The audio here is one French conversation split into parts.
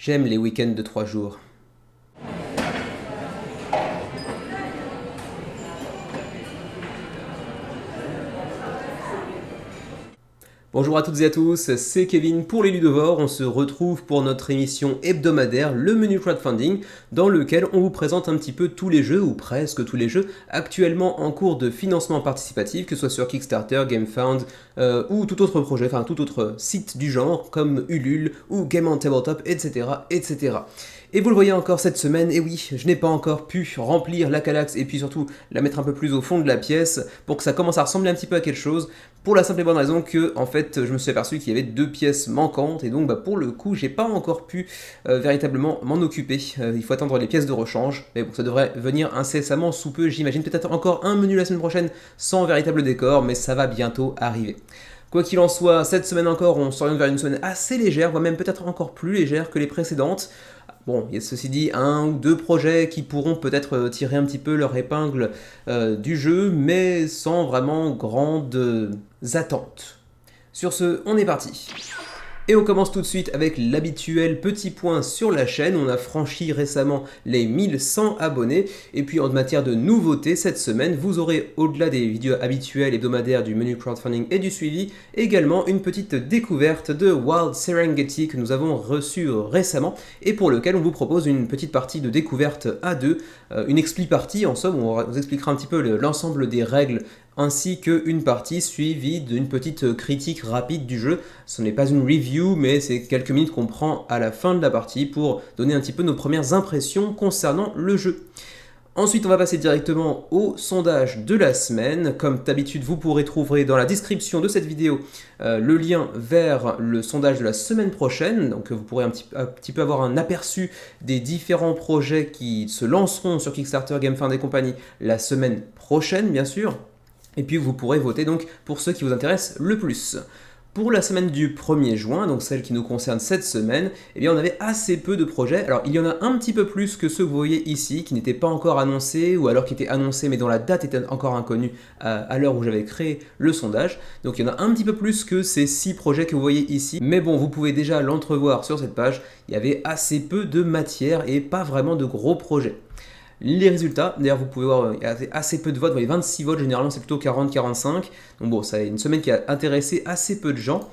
J'aime les week-ends de 3 jours. Bonjour à toutes et à tous, c'est Kevin pour les Ludovores. On se retrouve pour notre émission hebdomadaire, le menu crowdfunding, dans lequel on vous présente un petit peu tous les jeux, ou presque tous les jeux, actuellement en cours de financement participatif, que ce soit sur Kickstarter, GameFound, ou tout autre projet, enfin tout autre site du genre, comme Ulule, ou Game on Tabletop, etc., etc. Et vous le voyez encore cette semaine, et oui, je n'ai pas encore pu remplir la Kallax et puis surtout la mettre un peu plus au fond de la pièce pour que ça commence à ressembler un petit peu à quelque chose, pour la simple et bonne raison que, en fait, je me suis aperçu qu'il y avait 2 pièces manquantes, et donc pour le coup, j'ai pas encore pu véritablement m'en occuper. Il faut attendre les pièces de rechange, mais bon, ça devrait venir incessamment sous peu, j'imagine peut-être encore un menu la semaine prochaine sans véritable décor, mais ça va bientôt arriver. Quoi qu'il en soit, cette semaine encore, on s'oriente vers une semaine assez légère, voire même peut-être encore plus légère que les précédentes. Bon, il y a ceci dit un ou deux projets qui pourront peut-être tirer un petit peu leur épingle du jeu, mais sans vraiment grandes attentes. Sur ce, on est parti. Et on commence tout de suite avec l'habituel petit point sur la chaîne. On a franchi récemment les 1100 abonnés. Et puis en matière de nouveautés, cette semaine, vous aurez, au-delà des vidéos habituelles hebdomadaires du menu crowdfunding et du suivi, également une petite découverte de Wild Serengeti que nous avons reçu récemment et pour lequel on vous propose une petite partie de découverte à deux, une expli-partie en somme, où on vous expliquera un petit peu l'ensemble des règles ainsi qu'une partie suivie d'une petite critique rapide du jeu. Ce n'est pas une review, mais c'est quelques minutes qu'on prend à la fin de la partie pour donner un petit peu nos premières impressions concernant le jeu. Ensuite, on va passer directement au sondage de la semaine. Comme d'habitude, vous pourrez trouver dans la description de cette vidéo le lien vers le sondage de la semaine prochaine. Donc vous pourrez un petit peu avoir un aperçu des différents projets qui se lanceront sur Kickstarter, GameFound et compagnie la semaine prochaine, bien sûr. Et puis vous pourrez voter donc pour ceux qui vous intéressent le plus. Pour la semaine du 1er juin, donc celle qui nous concerne cette semaine, eh bien on avait assez peu de projets. Alors il y en a un petit peu plus que ceux que vous voyez ici, qui n'étaient pas encore annoncés, ou alors qui étaient annoncés mais dont la date était encore inconnue à l'heure où j'avais créé le sondage. Donc il y en a un petit peu plus que ces 6 projets que vous voyez ici. Mais bon, vous pouvez déjà l'entrevoir sur cette page, il y avait assez peu de matière et pas vraiment de gros projets. Les résultats, d'ailleurs vous pouvez voir, il y a assez peu de votes, vous voyez 26 votes, généralement c'est plutôt 40-45, donc bon, c'est une semaine qui a intéressé assez peu de gens.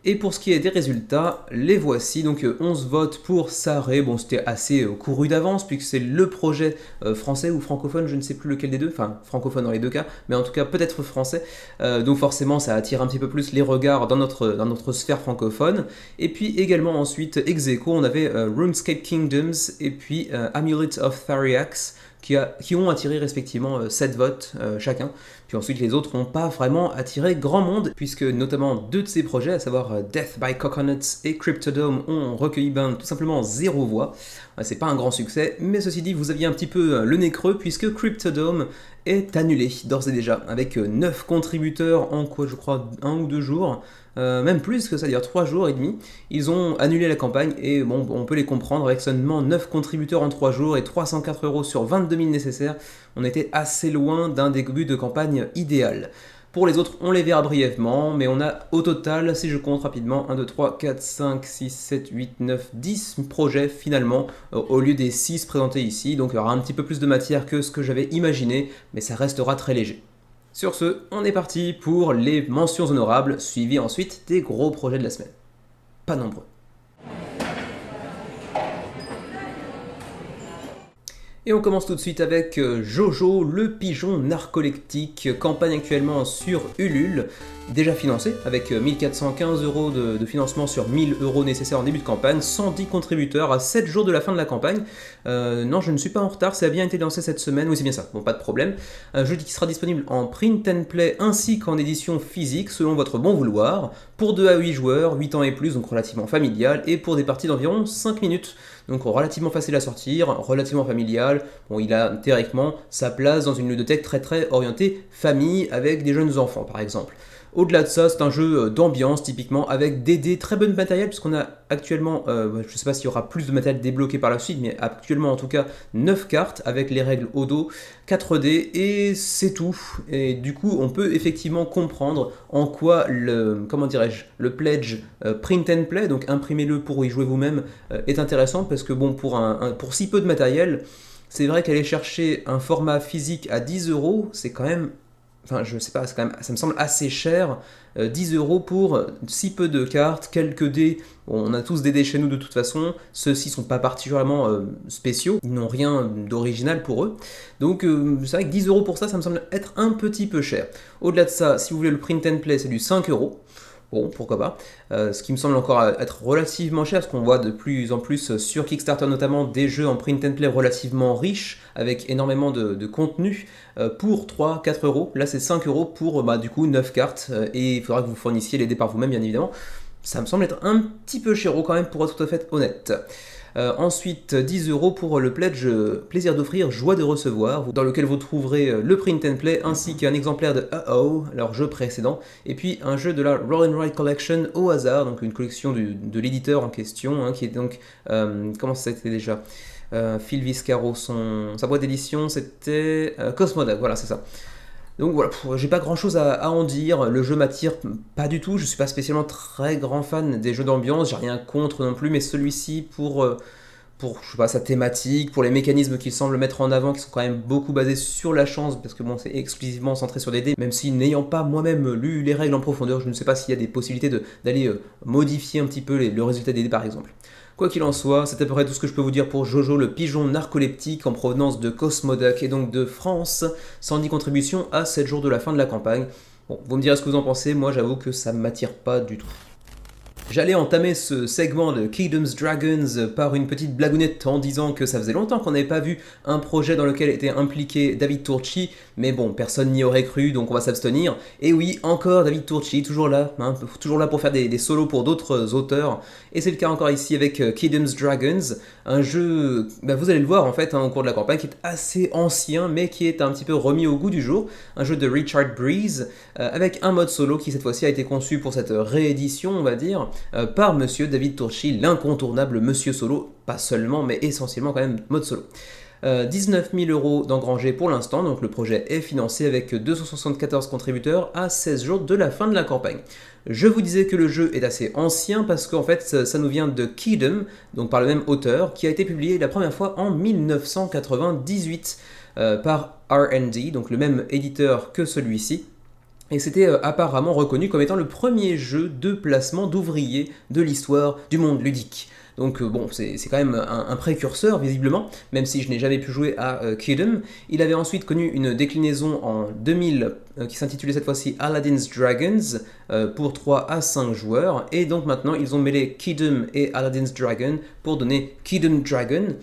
Et pour ce qui est des résultats, les voici, donc 11 votes pour Saré, bon c'était assez couru d'avance, puisque c'est le projet français ou francophone, je ne sais plus lequel des deux, enfin francophone dans les deux cas, mais en tout cas peut-être français, donc forcément ça attire un petit peu plus les regards dans notre sphère francophone. Et puis également ensuite, ex aequo, on avait RuneScape Kingdoms et puis Amulet of Theriax, qui ont attiré respectivement 7 votes chacun. Puis ensuite les autres n'ont pas vraiment attiré grand monde, puisque notamment 2 de ces projets, à savoir Death by Coconuts et Cryptodome, ont recueilli tout simplement 0 voix. C'est pas un grand succès, mais ceci dit, vous aviez un petit peu le nez creux, puisque Cryptodome est annulé d'ores et déjà, avec 9 contributeurs en quoi je crois 1 ou 2 jours. Même plus que ça, c'est-à-dire 3 jours et demi, ils ont annulé la campagne et bon, on peut les comprendre avec seulement 9 contributeurs en 3 jours et 304 € sur 22 000 nécessaires, on était assez loin d'un début de campagne idéal. Pour les autres, on les verra brièvement, mais on a au total, si je compte rapidement, 1, 2, 3, 4, 5, 6, 7, 8, 9, 10 projets finalement, au lieu des 6 présentés ici, donc il y aura un petit peu plus de matière que ce que j'avais imaginé, mais ça restera très léger. Sur ce, on est parti pour les mentions honorables, suivies ensuite des gros projets de la semaine. Pas nombreux. Et on commence tout de suite avec Jojo, le pigeon narcoleptique, campagne actuellement sur Ulule, déjà financée avec 1415 € de financement sur 1000 € nécessaires en début de campagne, 110 contributeurs à 7 jours de la fin de la campagne. Non, je ne suis pas en retard, ça a bien été lancé cette semaine, oui c'est bien ça, bon pas de problème. Un jeu qui sera disponible en print and play ainsi qu'en édition physique selon votre bon vouloir, pour 2 à 8 joueurs, 8 ans et plus, donc relativement familial, et pour des parties d'environ 5 minutes. Donc relativement facile à sortir, relativement familial. Bon, il a théoriquement sa place dans une ludothèque très orientée famille avec des jeunes enfants par exemple. Au-delà de ça, c'est un jeu d'ambiance typiquement avec des dés, très bon matériel puisqu'on a actuellement, je ne sais pas s'il y aura plus de matériel débloqué par la suite, mais actuellement en tout cas 9 cartes avec les règles au dos, 4 dés et c'est tout. Et du coup on peut effectivement comprendre en quoi comment dirais-je, le pledge print and play, donc imprimez-le pour y jouer vous-même, est intéressant parce que bon, pour si peu de matériel, c'est vrai qu'aller chercher un format physique à 10 €, c'est quand même, enfin je sais pas, c'est quand même, ça me semble assez cher. 10 € pour si peu de cartes, quelques dés. Bon, on a tous des dés chez nous de toute façon. Ceux-ci sont pas particulièrement spéciaux, ils n'ont rien d'original pour eux. Donc c'est vrai que 10 € pour ça, ça me semble être un petit peu cher. Au-delà de ça, si vous voulez le print and play, c'est du 5 €. Bon, pourquoi pas. Ce qui me semble encore être relativement cher, parce qu'on voit de plus en plus sur Kickstarter notamment des jeux en print and play relativement riches, avec énormément de contenu, pour 3-4 €. Là, c'est 5 € pour du coup 9 cartes, et il faudra que vous fournissiez les dés par vous-même, bien évidemment. Ça me semble être un petit peu cher quand même, pour être tout à fait honnête. Ensuite, 10 € pour le pledge plaisir d'offrir, joie de recevoir, dans lequel vous trouverez le print and play ainsi qu'un exemplaire de Uh-Oh, leur jeu précédent, et puis un jeu de la Roll and Ride Collection au hasard, donc une collection de l'éditeur en question, qui est donc, comment ça s'était déjà, Phil Viscaro, sa boîte d'édition c'était Cosmodac, voilà c'est ça. Donc voilà, j'ai pas grand chose à en dire, le jeu m'attire pas du tout, je suis pas spécialement très grand fan des jeux d'ambiance, j'ai rien contre non plus, mais celui-ci pour je sais pas, sa thématique, pour les mécanismes qu'il semble mettre en avant, qui sont quand même beaucoup basés sur la chance, parce que bon, c'est exclusivement centré sur des dés, même si n'ayant pas moi-même lu les règles en profondeur, je ne sais pas s'il y a des possibilités d'aller modifier un petit peu le résultat des dés par exemple. Quoi qu'il en soit, c'est à peu près tout ce que je peux vous dire pour Jojo, le pigeon narcoleptique en provenance de Cosmodac et donc de France, 110 contributions à 7 jours de la fin de la campagne. Bon, vous me direz ce que vous en pensez, moi j'avoue que ça ne m'attire pas du tout. J'allais entamer ce segment de Kingdoms Dragons par une petite blagounette en disant que ça faisait longtemps qu'on n'avait pas vu un projet dans lequel était impliqué David Turczi, mais bon, personne n'y aurait cru, donc on va s'abstenir. Et oui, encore David Turczi, toujours là pour faire des solos pour d'autres auteurs, et c'est le cas encore ici avec Kingdoms Dragons, un jeu, vous allez le voir en fait au cours de la campagne, qui est assez ancien, mais qui est un petit peu remis au goût du jour, un jeu de Richard Breeze, avec un mode solo qui cette fois-ci a été conçu pour cette réédition, on va dire, par Monsieur David Turczi, l'incontournable Monsieur Solo, pas seulement, mais essentiellement quand même mode solo. 19 000 € d'engrangés pour l'instant, donc le projet est financé avec 274 contributeurs à 16 jours de la fin de la campagne. Je vous disais que le jeu est assez ancien parce qu'en fait ça nous vient de Kingdom, donc par le même auteur, qui a été publié la première fois en 1998 par R&D, donc le même éditeur que celui-ci. Et c'était apparemment reconnu comme étant le premier jeu de placement d'ouvriers de l'histoire du monde ludique. Donc bon, c'est quand même un précurseur visiblement, même si je n'ai jamais pu jouer à Kingdom. Il avait ensuite connu une déclinaison en 2000 qui s'intitulait cette fois-ci Aladdin's Dragons pour 3 à 5 joueurs, et donc maintenant ils ont mêlé Kingdom et Aladdin's Dragon pour donner Kingdom Dragon,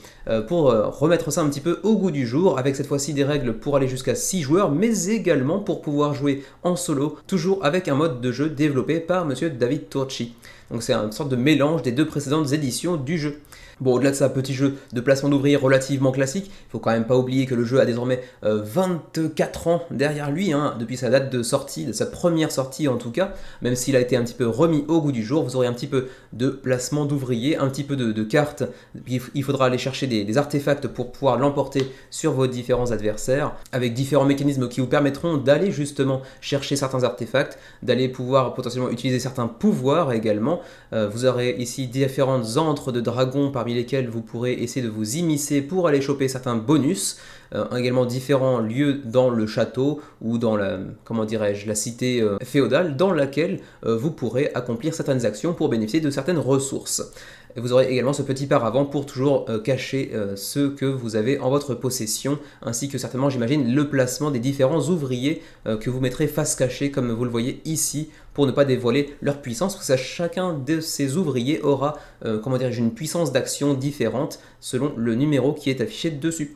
pour remettre ça un petit peu au goût du jour, avec cette fois-ci des règles pour aller jusqu'à 6 joueurs, mais également pour pouvoir jouer en solo, toujours avec un mode de jeu développé par Monsieur David Turczi. Donc c'est une sorte de mélange des deux précédentes éditions du jeu. Bon, au-delà de ça, petit jeu de placement d'ouvriers relativement classique, il faut quand même pas oublier que le jeu a désormais 24 ans derrière lui, depuis sa date de sortie, de sa première sortie en tout cas, même s'il a été un petit peu remis au goût du jour, vous aurez un petit peu de placement d'ouvriers, un petit peu de cartes, il faudra aller chercher des artefacts pour pouvoir l'emporter sur vos différents adversaires, avec différents mécanismes qui vous permettront d'aller justement chercher certains artefacts, d'aller pouvoir potentiellement utiliser certains pouvoirs également. Vous aurez ici différentes antres de dragons parmi lesquels vous pourrez essayer de vous immiscer pour aller choper certains bonus, également différents lieux dans le château ou dans la cité féodale dans laquelle vous pourrez accomplir certaines actions pour bénéficier de certaines ressources. Et vous aurez également ce petit paravent pour toujours cacher ceux que vous avez en votre possession, ainsi que certainement, j'imagine, le placement des différents ouvriers que vous mettrez face cachée, comme vous le voyez ici, pour ne pas dévoiler leur puissance, parce que chacun de ces ouvriers aura une puissance d'action différente selon le numéro qui est affiché dessus.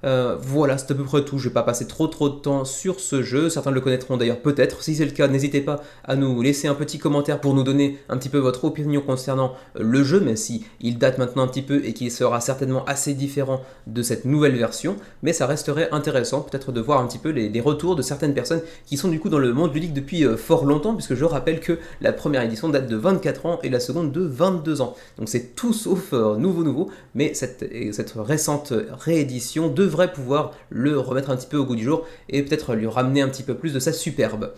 Voilà, c'est à peu près tout. Je vais pas passer trop de temps sur ce jeu. Certains le connaîtront d'ailleurs peut-être. Si c'est le cas, n'hésitez pas à nous laisser un petit commentaire pour nous donner un petit peu votre opinion concernant le jeu, même si il date maintenant un petit peu et qu'il sera certainement assez différent de cette nouvelle version. Mais ça resterait intéressant peut-être de voir un petit peu les retours de certaines personnes qui sont du coup dans le monde ludique depuis fort longtemps, puisque je rappelle que la première édition date de 24 ans et la seconde de 22 ans. Donc c'est tout sauf nouveau, mais cette récente réédition devrait pouvoir le remettre un petit peu au goût du jour et peut-être lui ramener un petit peu plus de sa superbe.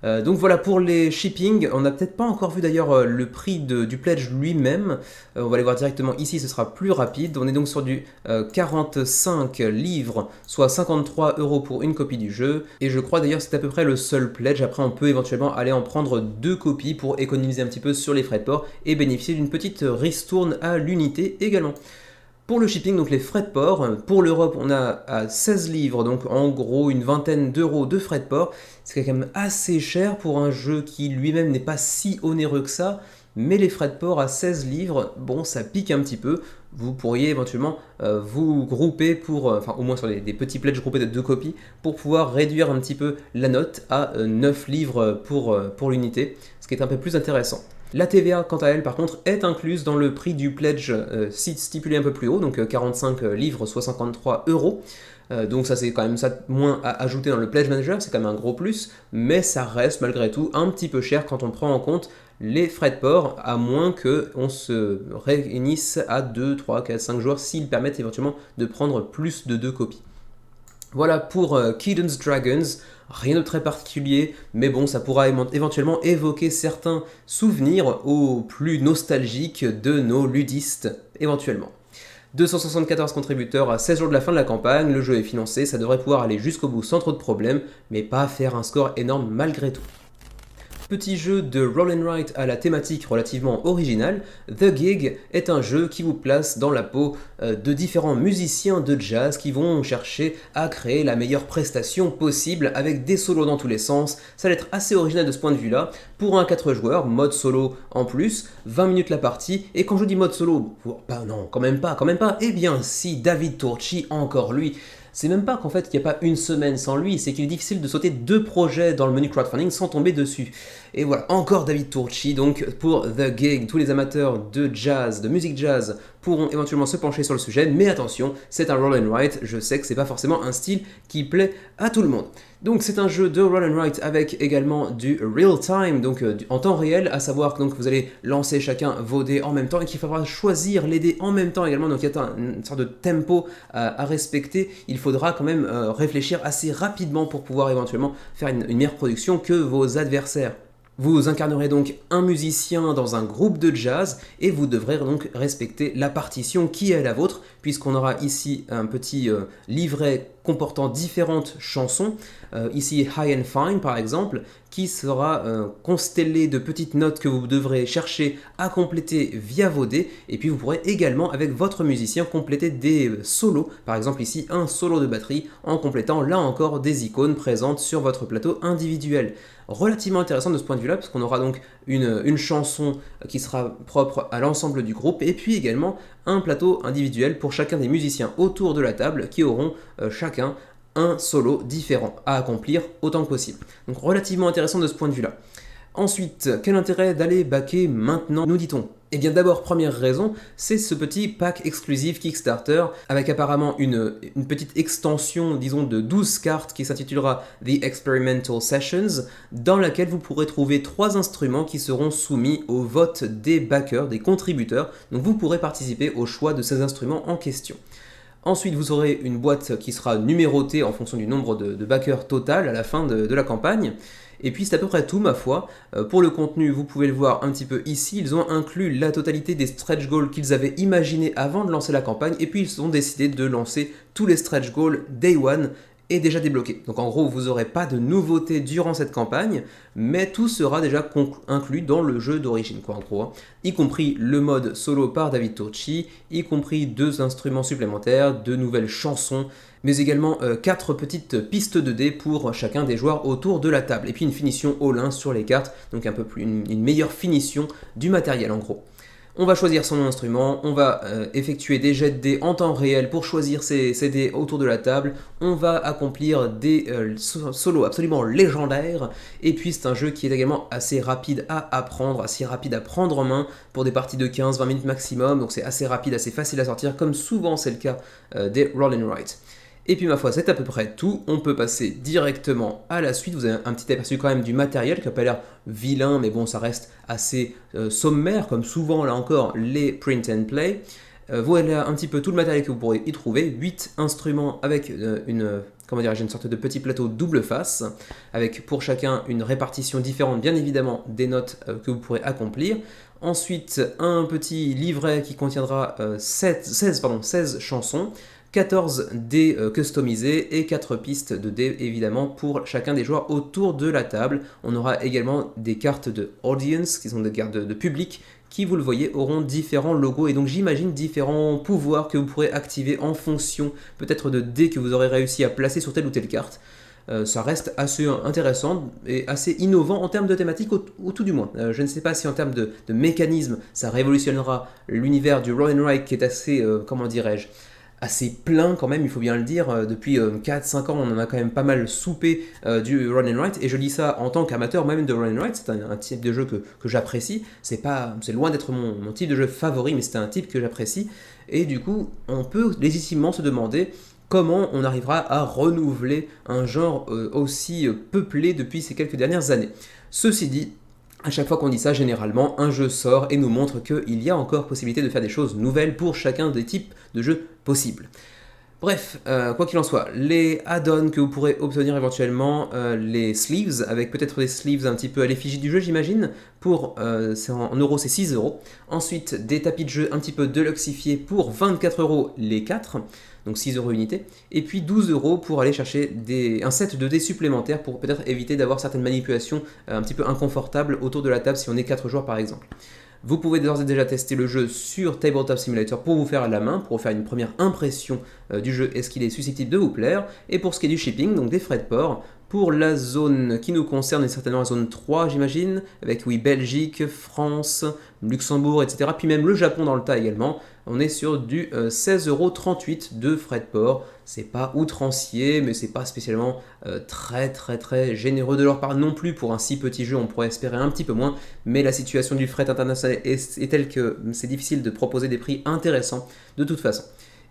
Donc voilà pour les shipping, on n'a peut-être pas encore vu d'ailleurs le prix du pledge lui-même, on va aller voir directement ici, ce sera plus rapide, on est donc sur du 45 livres, soit 53 € pour une copie du jeu, et je crois d'ailleurs que c'est à peu près le seul pledge, après on peut éventuellement aller en prendre 2 copies pour économiser un petit peu sur les frais de port et bénéficier d'une petite ristourne à l'unité également. Pour le shipping, donc les frais de port, pour l'Europe on a à 16 livres, donc en gros une vingtaine d'euros de frais de port. C'est quand même assez cher pour un jeu qui lui-même n'est pas si onéreux que ça, mais les frais de port à 16 livres, bon ça pique un petit peu. Vous pourriez éventuellement vous grouper pour, enfin au moins sur des petits pledges groupés de 2 copies, pour pouvoir réduire un petit peu la note à 9 livres pour l'unité, ce qui est un peu plus intéressant. La TVA, quant à elle, par contre, est incluse dans le prix du pledge stipulé un peu plus haut, donc 45 livres, soit 53 €. Donc ça c'est quand même ça moins à ajouter dans le pledge manager, c'est quand même un gros plus, mais ça reste malgré tout un petit peu cher quand on prend en compte les frais de port, à moins qu'on se réunisse à 2, 3, 4, 5 joueurs s'ils permettent éventuellement de prendre plus de 2 copies. Voilà pour Keydon's Dragons, rien de très particulier, mais bon, ça pourra éventuellement évoquer certains souvenirs aux plus nostalgiques de nos ludistes, éventuellement. 274 contributeurs à 16 jours de la fin de la campagne, le jeu est financé, ça devrait pouvoir aller jusqu'au bout sans trop de problèmes, mais pas faire un score énorme malgré tout. Petit jeu de roll and write à la thématique relativement originale, The Gig est un jeu qui vous place dans la peau de différents musiciens de jazz qui vont chercher à créer la meilleure prestation possible avec des solos dans tous les sens. Ça va être assez original de ce point de vue-là. Pour un 4 joueurs, mode solo en plus, 20 minutes la partie, et quand je dis mode solo, bah non, quand même pas, eh bien si, David Turczi, encore lui. C'est même pas qu'en fait il n'y a pas une semaine sans lui, c'est qu'il est difficile de sauter 2 projets dans le menu crowdfunding sans tomber dessus. Et voilà, encore David Turczi, donc pour The Gig, tous les amateurs de jazz, de musique jazz, pourront éventuellement se pencher sur le sujet, mais attention, c'est un roll and write, je sais que c'est pas forcément un style qui plaît à tout le monde. Donc c'est un jeu de roll and write avec également du real time, donc en temps réel, à savoir que donc, vous allez lancer chacun vos dés en même temps et qu'il faudra choisir les dés en même temps également, donc il y a une sorte de tempo à respecter, il faudra quand même réfléchir assez rapidement pour pouvoir éventuellement faire une meilleure production que vos adversaires. Vous incarnerez donc un musicien dans un groupe de jazz et vous devrez donc respecter la partition qui est la vôtre, puisqu'on aura ici un petit livret comportant différentes chansons, ici High and Fine par exemple, qui sera constellé de petites notes que vous devrez chercher à compléter via vos dés, et puis vous pourrez également avec votre musicien compléter des solos, par exemple ici un solo de batterie en complétant là encore des icônes présentes sur votre plateau individuel. Relativement intéressant de ce point de vue-là, parce qu'on aura donc une chanson qui sera propre à l'ensemble du groupe, et puis également un plateau individuel pour chacun des musiciens autour de la table qui auront chacun un solo différent à accomplir autant que possible. Donc relativement intéressant de ce point de vue-là. Ensuite, quel intérêt d'aller backer maintenant, nous dit-on? Eh bien d'abord, première raison, c'est ce petit pack exclusif Kickstarter, avec apparemment une petite extension, disons, de 12 cartes qui s'intitulera The Experimental Sessions, dans laquelle vous pourrez trouver 3 instruments qui seront soumis au vote des backers, des contributeurs, donc vous pourrez participer au choix de ces instruments en question. Ensuite, vous aurez une boîte qui sera numérotée en fonction du nombre de backers total à la fin de la campagne. Et puis c'est à peu près tout ma foi. Pour le contenu, vous pouvez le voir un petit peu ici, ils ont inclus la totalité des stretch goals qu'ils avaient imaginés avant de lancer la campagne, et puis ils ont décidé de lancer tous les stretch goals Day One est déjà débloqué. Donc en gros, vous n'aurez pas de nouveautés durant cette campagne, mais tout sera déjà inclus dans le jeu d'origine, quoi, en gros, hein. Y compris le mode solo par David Turczi, y compris 2 instruments supplémentaires, 2 nouvelles chansons, mais également 4 petites pistes de dés pour chacun des joueurs autour de la table, et puis une finition all-in sur les cartes, donc un peu plus une meilleure finition du matériel en gros. On va choisir son instrument, on va effectuer des jets de dés en temps réel pour choisir ses dés autour de la table, on va accomplir des solos absolument légendaires, et puis c'est un jeu qui est également assez rapide à apprendre, assez rapide à prendre en main pour des parties de 15-20 minutes maximum, donc c'est assez rapide, assez facile à sortir, comme souvent c'est le cas des Roll and Write. Et puis ma foi, c'est à peu près tout. On peut passer directement à la suite. Vous avez un petit aperçu quand même du matériel qui n'a pas l'air vilain, mais bon, ça reste assez sommaire, comme souvent là encore les print and play. Voilà un petit peu tout le matériel que vous pourrez y trouver. 8 instruments avec une sorte de petit plateau double face, avec pour chacun une répartition différente, bien évidemment, des notes que vous pourrez accomplir. Ensuite, un petit livret qui contiendra 16 chansons. 14 dés customisés et 4 pistes de dés évidemment pour chacun des joueurs autour de la table. On aura également des cartes de audience qui sont des cartes de public qui, vous le voyez, auront différents logos et donc j'imagine différents pouvoirs que vous pourrez activer en fonction peut-être de dés que vous aurez réussi à placer sur telle ou telle carte. Ça reste assez intéressant et assez innovant en termes de thématique, au tout du moins. Je ne sais pas si en termes de mécanisme, ça révolutionnera l'univers du Roll and Write qui est assez, assez plein quand même, il faut bien le dire. Depuis 4-5 ans, on en a quand même pas mal soupé du Roll and Write, et je dis ça en tant qu'amateur même de Roll and Write. C'est un type de jeu que j'apprécie. C'est loin d'être mon type de jeu favori, mais c'est un type que j'apprécie. Et du coup, on peut légitimement se demander comment on arrivera à renouveler un genre aussi peuplé depuis ces quelques dernières années. Ceci dit, à chaque fois qu'on dit ça, généralement, un jeu sort et nous montre qu'il y a encore possibilité de faire des choses nouvelles pour chacun des types de jeux possibles. Bref, quoi qu'il en soit, les add-ons que vous pourrez obtenir éventuellement, les sleeves, avec peut-être des sleeves un petit peu à l'effigie du jeu, j'imagine, pour, en euros c'est 6 euros. Ensuite, des tapis de jeu un petit peu deluxifiés pour 24 euros les 4, donc 6 euros unité. Et puis 12 euros pour aller chercher un set de dés supplémentaires pour peut-être éviter d'avoir certaines manipulations un petit peu inconfortables autour de la table si on est 4 joueurs par exemple. Vous pouvez d'ores et déjà tester le jeu sur Tabletop Simulator pour vous faire à la main, pour vous faire une première impression du jeu, est-ce qu'il est susceptible de vous plaire. Et pour ce qui est du shipping, donc des frais de port, pour la zone qui nous concerne, est certainement la zone 3 j'imagine, avec oui Belgique, France, Luxembourg, etc. Puis même le Japon dans le tas également, on est sur du 16,38€ de frais de port. C'est pas outrancier, mais c'est pas spécialement très généreux de leur part non plus. Pour un si petit jeu, on pourrait espérer un petit peu moins, mais la situation du fret international est telle que c'est difficile de proposer des prix intéressants de toute façon.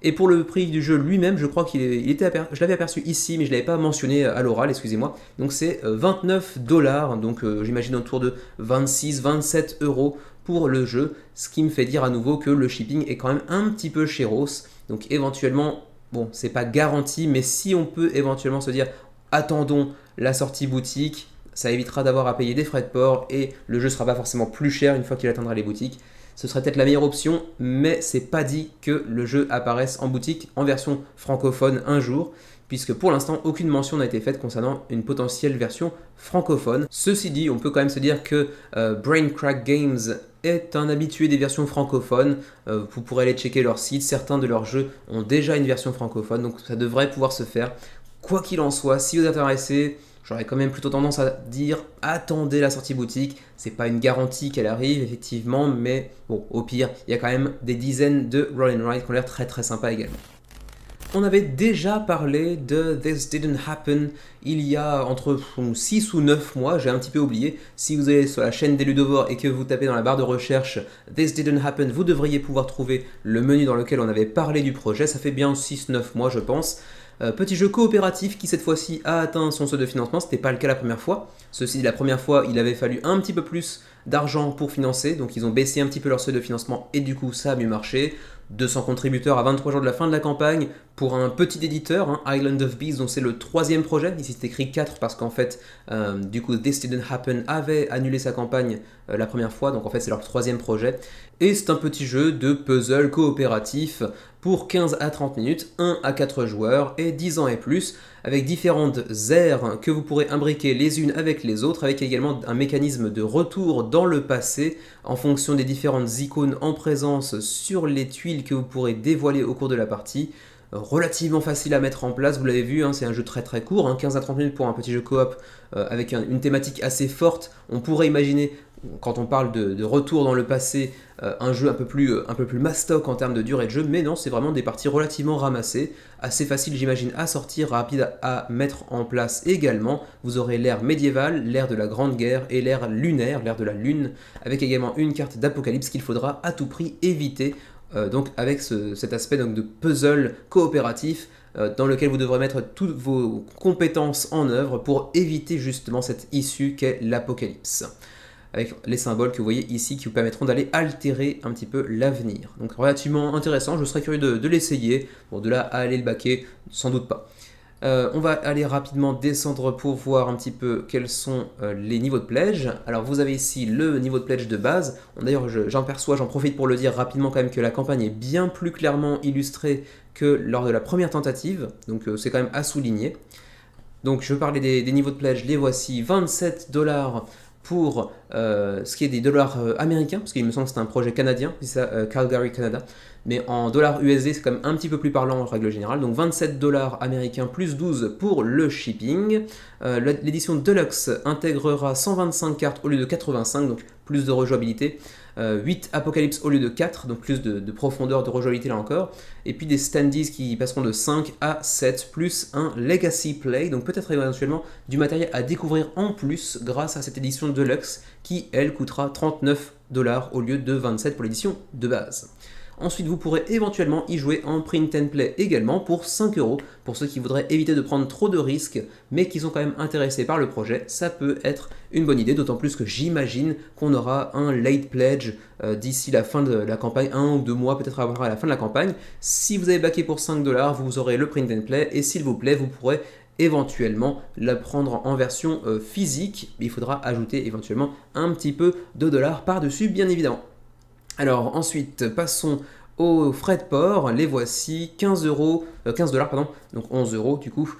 Et pour le prix du jeu lui-même, je crois je l'avais aperçu ici, mais je ne l'avais pas mentionné à l'oral, excusez-moi. Donc c'est 29$, donc j'imagine autour de 26-27€ pour le jeu, ce qui me fait dire à nouveau que le shipping est quand même un petit peu chéros. Donc éventuellement, bon, c'est pas garanti, mais si on peut éventuellement se dire attendons la sortie boutique, ça évitera d'avoir à payer des frais de port et le jeu sera pas forcément plus cher une fois qu'il atteindra les boutiques. Ce serait peut-être la meilleure option, mais c'est pas dit que le jeu apparaisse en boutique en version francophone un jour, puisque pour l'instant aucune mention n'a été faite concernant une potentielle version francophone. Ceci dit, on peut quand même se dire que Braincrack Games est un habitué des versions francophones. Vous pourrez aller checker leur site, certains de leurs jeux ont déjà une version francophone, donc ça devrait pouvoir se faire. Quoi qu'il en soit, si vous êtes intéressé, j'aurais quand même plutôt tendance à dire attendez la sortie boutique. C'est pas une garantie qu'elle arrive effectivement, mais bon, au pire, il y a quand même des dizaines de Roll and Write qui ont l'air très sympas également. On avait déjà parlé de This Didn't Happen il y a entre 6 ou 9 mois, j'ai un petit peu oublié. Si vous allez sur la chaîne des Ludovores et que vous tapez dans la barre de recherche This Didn't Happen, vous devriez pouvoir trouver le menu dans lequel on avait parlé du projet. Ça fait bien 6-9 mois je pense. Petit jeu coopératif qui cette fois-ci a atteint son seuil de financement, ce n'était pas le cas la première fois. Ceci dit, la première fois, il avait fallu un petit peu plus d'argent pour financer, donc ils ont baissé un petit peu leur seuil de financement et du coup ça a mieux marché. 200 contributeurs à 23 jours de la fin de la campagne pour un petit éditeur, Island of Beasts, dont c'est le 3e projet. Ici c'est écrit 4 parce qu'en fait, du coup, This Didn't Happen avait annulé sa campagne la première fois, donc en fait c'est leur 3e projet. Et c'est un petit jeu de puzzle coopératif pour 15 à 30 minutes, 1 à 4 joueurs et 10 ans et plus, avec différentes aires que vous pourrez imbriquer les unes avec les autres, avec également un mécanisme de retour dans le passé en fonction des différentes icônes en présence sur les tuiles que vous pourrez dévoiler au cours de la partie. relativement facile à mettre en place, vous l'avez vu, hein, c'est un jeu très très court, hein, 15 à 30 minutes pour un petit jeu coop avec une thématique assez forte. On pourrait imaginer, quand on parle de retour dans le passé, un jeu un peu plus mastoc en termes de durée de jeu, mais non, c'est vraiment des parties relativement ramassées, assez faciles j'imagine à sortir, rapide à mettre en place également. Vous aurez l'ère médiévale, l'ère de la Grande Guerre et l'ère lunaire, l'ère de la Lune, avec également une carte d'apocalypse qu'il faudra à tout prix éviter, donc avec cet aspect donc, de puzzle coopératif, dans lequel vous devrez mettre toutes vos compétences en œuvre pour éviter justement cette issue qu'est l'apocalypse, avec les symboles que vous voyez ici qui vous permettront d'aller altérer un petit peu l'avenir. Donc relativement intéressant, je serais curieux de l'essayer. Bon, de là à aller le baquer, sans doute pas. On va aller rapidement descendre pour voir un petit peu quels sont les niveaux de pledge. Alors vous avez ici le niveau de pledge de base. D'ailleurs j'en profite pour le dire rapidement quand même que la campagne est bien plus clairement illustrée que lors de la première tentative. Donc c'est quand même à souligner. Donc je parlais des niveaux de pledge, les voici, 27 $ pour ce qui est des dollars américains, parce qu'il me semble que c'est un projet canadien, c'est ça, Calgary, Canada, mais en dollars USD c'est quand même un petit peu plus parlant en règle générale, donc 27 $ américains plus 12 pour le shipping. L'édition Deluxe intégrera 125 cartes au lieu de 85, donc plus de rejouabilité, 8 Apocalypse au lieu de 4, donc plus de profondeur de rejouabilité là encore, et puis des standees qui passeront de 5 à 7, plus un Legacy Play, donc peut-être éventuellement du matériel à découvrir en plus grâce à cette édition Deluxe qui, elle, coûtera 39 $ au lieu de 27 pour l'édition de base. Ensuite, vous pourrez éventuellement y jouer en print and play également pour 5 € pour ceux qui voudraient éviter de prendre trop de risques mais qui sont quand même intéressés par le projet. Ça peut être une bonne idée, d'autant plus que j'imagine qu'on aura un late pledge d'ici la fin de la campagne, 1 ou 2 mois peut-être à la fin de la campagne. Si vous avez backé pour 5 $, vous aurez le print and play et s'il vous plaît, vous pourrez éventuellement la prendre en version physique. Il faudra ajouter éventuellement un petit peu de dollars par-dessus, bien évidemment. Alors ensuite, passons aux frais de port, les voici, 15 $, pardon, donc 11 € du coup,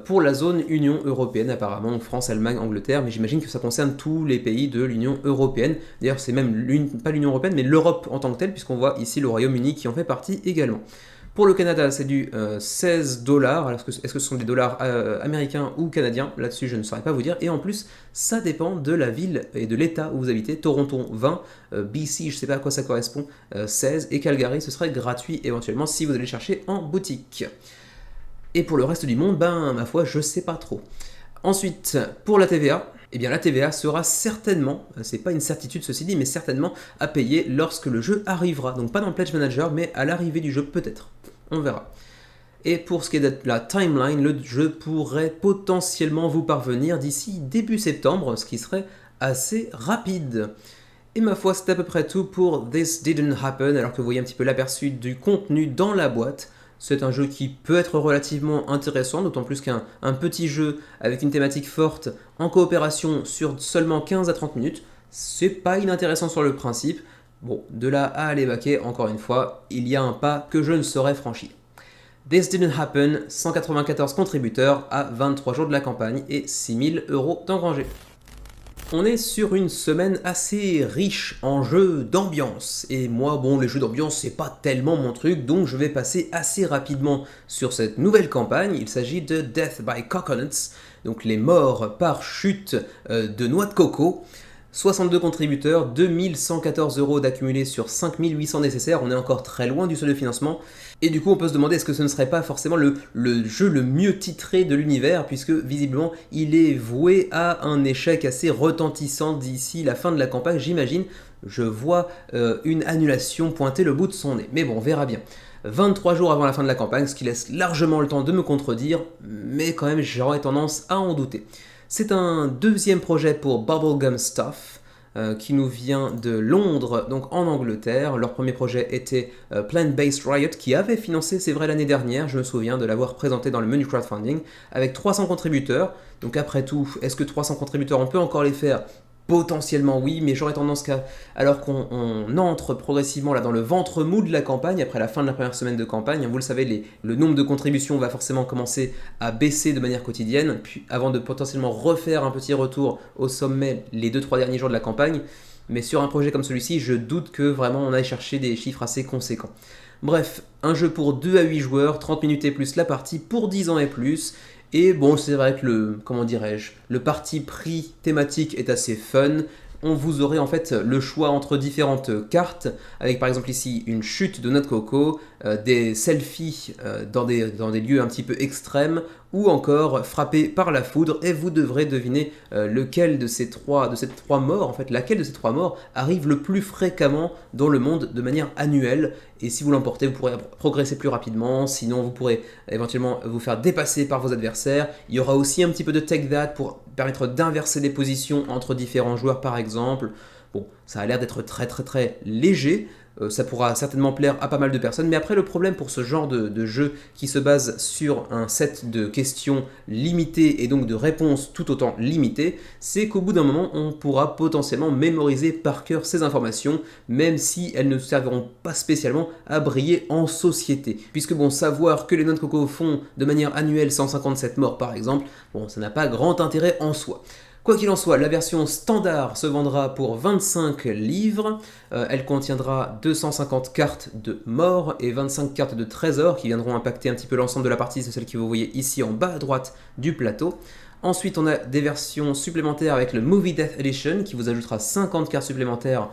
pour la zone Union Européenne apparemment, donc France, Allemagne, Angleterre, mais j'imagine que ça concerne tous les pays de l'Union Européenne. D'ailleurs c'est même pas l'Union Européenne, mais l'Europe en tant que telle, puisqu'on voit ici le Royaume-Uni qui en fait partie également. Pour le Canada, c'est du 16 $. Alors, est-ce que ce sont des dollars américains ou canadiens? Là-dessus, je ne saurais pas vous dire. Et en plus, ça dépend de la ville et de l'état où vous habitez. Toronto, 20. BC, je ne sais pas à quoi ça correspond, 16. Et Calgary, ce serait gratuit éventuellement si vous allez chercher en boutique. Et pour le reste du monde, ben, ma foi, je ne sais pas trop. Ensuite, pour la TVA, eh bien la TVA sera certainement, c'est pas une certitude ceci dit, mais certainement à payer lorsque le jeu arrivera. Donc pas dans le Pledge Manager, mais à l'arrivée du jeu peut-être. On verra. Et pour ce qui est de la timeline, le jeu pourrait potentiellement vous parvenir d'ici début septembre, ce qui serait assez rapide. Et ma foi, c'est à peu près tout pour This Didn't Happen, alors que vous voyez un petit peu l'aperçu du contenu dans la boîte. C'est un jeu qui peut être relativement intéressant, d'autant plus qu'un petit jeu avec une thématique forte en coopération sur seulement 15 à 30 minutes, c'est pas inintéressant sur le principe. Bon, de là à aller baquer, encore une fois, il y a un pas que je ne saurais franchir. This Didn't Happen, 194 contributeurs à 23 jours de la campagne et 6000 € d'engrangés. On est sur une semaine assez riche en jeux d'ambiance, et moi, bon, les jeux d'ambiance, c'est pas tellement mon truc, donc je vais passer assez rapidement sur cette nouvelle campagne. Il s'agit de Death by Coconuts, donc les morts par chute de noix de coco. 62 contributeurs, 2114 € d'accumulés sur 5800 nécessaires, on est encore très loin du seuil de financement. Et du coup on peut se demander est-ce que ce ne serait pas forcément le jeu le mieux titré de l'univers, puisque visiblement il est voué à un échec assez retentissant d'ici la fin de la campagne, j'imagine. Je vois une annulation pointer le bout de son nez, mais bon on verra bien. 23 jours avant la fin de la campagne, ce qui laisse largement le temps de me contredire, mais quand même j'aurais tendance à en douter. C'est un deuxième projet pour Bubblegum Stuff qui nous vient de Londres, donc en Angleterre. Leur premier projet était Plant-Based Riot qui avait financé, c'est vrai, l'année dernière, je me souviens de l'avoir présenté dans le menu crowdfunding, avec 300 contributeurs. Donc après tout, est-ce que 300 contributeurs, on peut encore les faire ? Potentiellement oui, mais j'aurais tendance qu'à, alors qu'on entre progressivement là dans le ventre mou de la campagne, après la fin de la première semaine de campagne, vous le savez, le nombre de contributions va forcément commencer à baisser de manière quotidienne, puis avant de potentiellement refaire un petit retour au sommet les 2-3 derniers jours de la campagne. Mais sur un projet comme celui-ci, je doute que vraiment on aille chercher des chiffres assez conséquents. Bref, un jeu pour 2 à 8 joueurs, 30 minutes et plus la partie pour 10 ans et plus. Et bon, c'est vrai que le parti pris thématique est assez fun. Vous aurez en fait le choix entre différentes cartes, avec par exemple ici une chute de noix de coco, des selfies dans des lieux un petit peu extrêmes, ou encore frappé par la foudre, et vous devrez deviner laquelle de ces trois morts arrive le plus fréquemment dans le monde de manière annuelle. Et si vous l'emportez, vous pourrez progresser plus rapidement, sinon vous pourrez éventuellement vous faire dépasser par vos adversaires. Il y aura aussi un petit peu de take that pour permettre d'inverser les positions entre différents joueurs par exemple. Bon, ça a l'air d'être très très très léger, ça pourra certainement plaire à pas mal de personnes, mais après le problème pour ce genre de jeu qui se base sur un set de questions limitées et donc de réponses tout autant limitées, c'est qu'au bout d'un moment on pourra potentiellement mémoriser par cœur ces informations, même si elles ne serviront pas spécialement à briller en société. Puisque bon, savoir que les noix de coco font de manière annuelle 157 morts par exemple, bon, ça n'a pas grand intérêt en soi. Quoi qu'il en soit, la version standard se vendra pour 25 livres. Elle contiendra 250 cartes de mort et 25 cartes de trésors qui viendront impacter un petit peu l'ensemble de la partie. C'est celle que vous voyez ici en bas à droite du plateau. Ensuite, on a des versions supplémentaires avec le Movie Death Edition qui vous ajoutera 50 cartes supplémentaires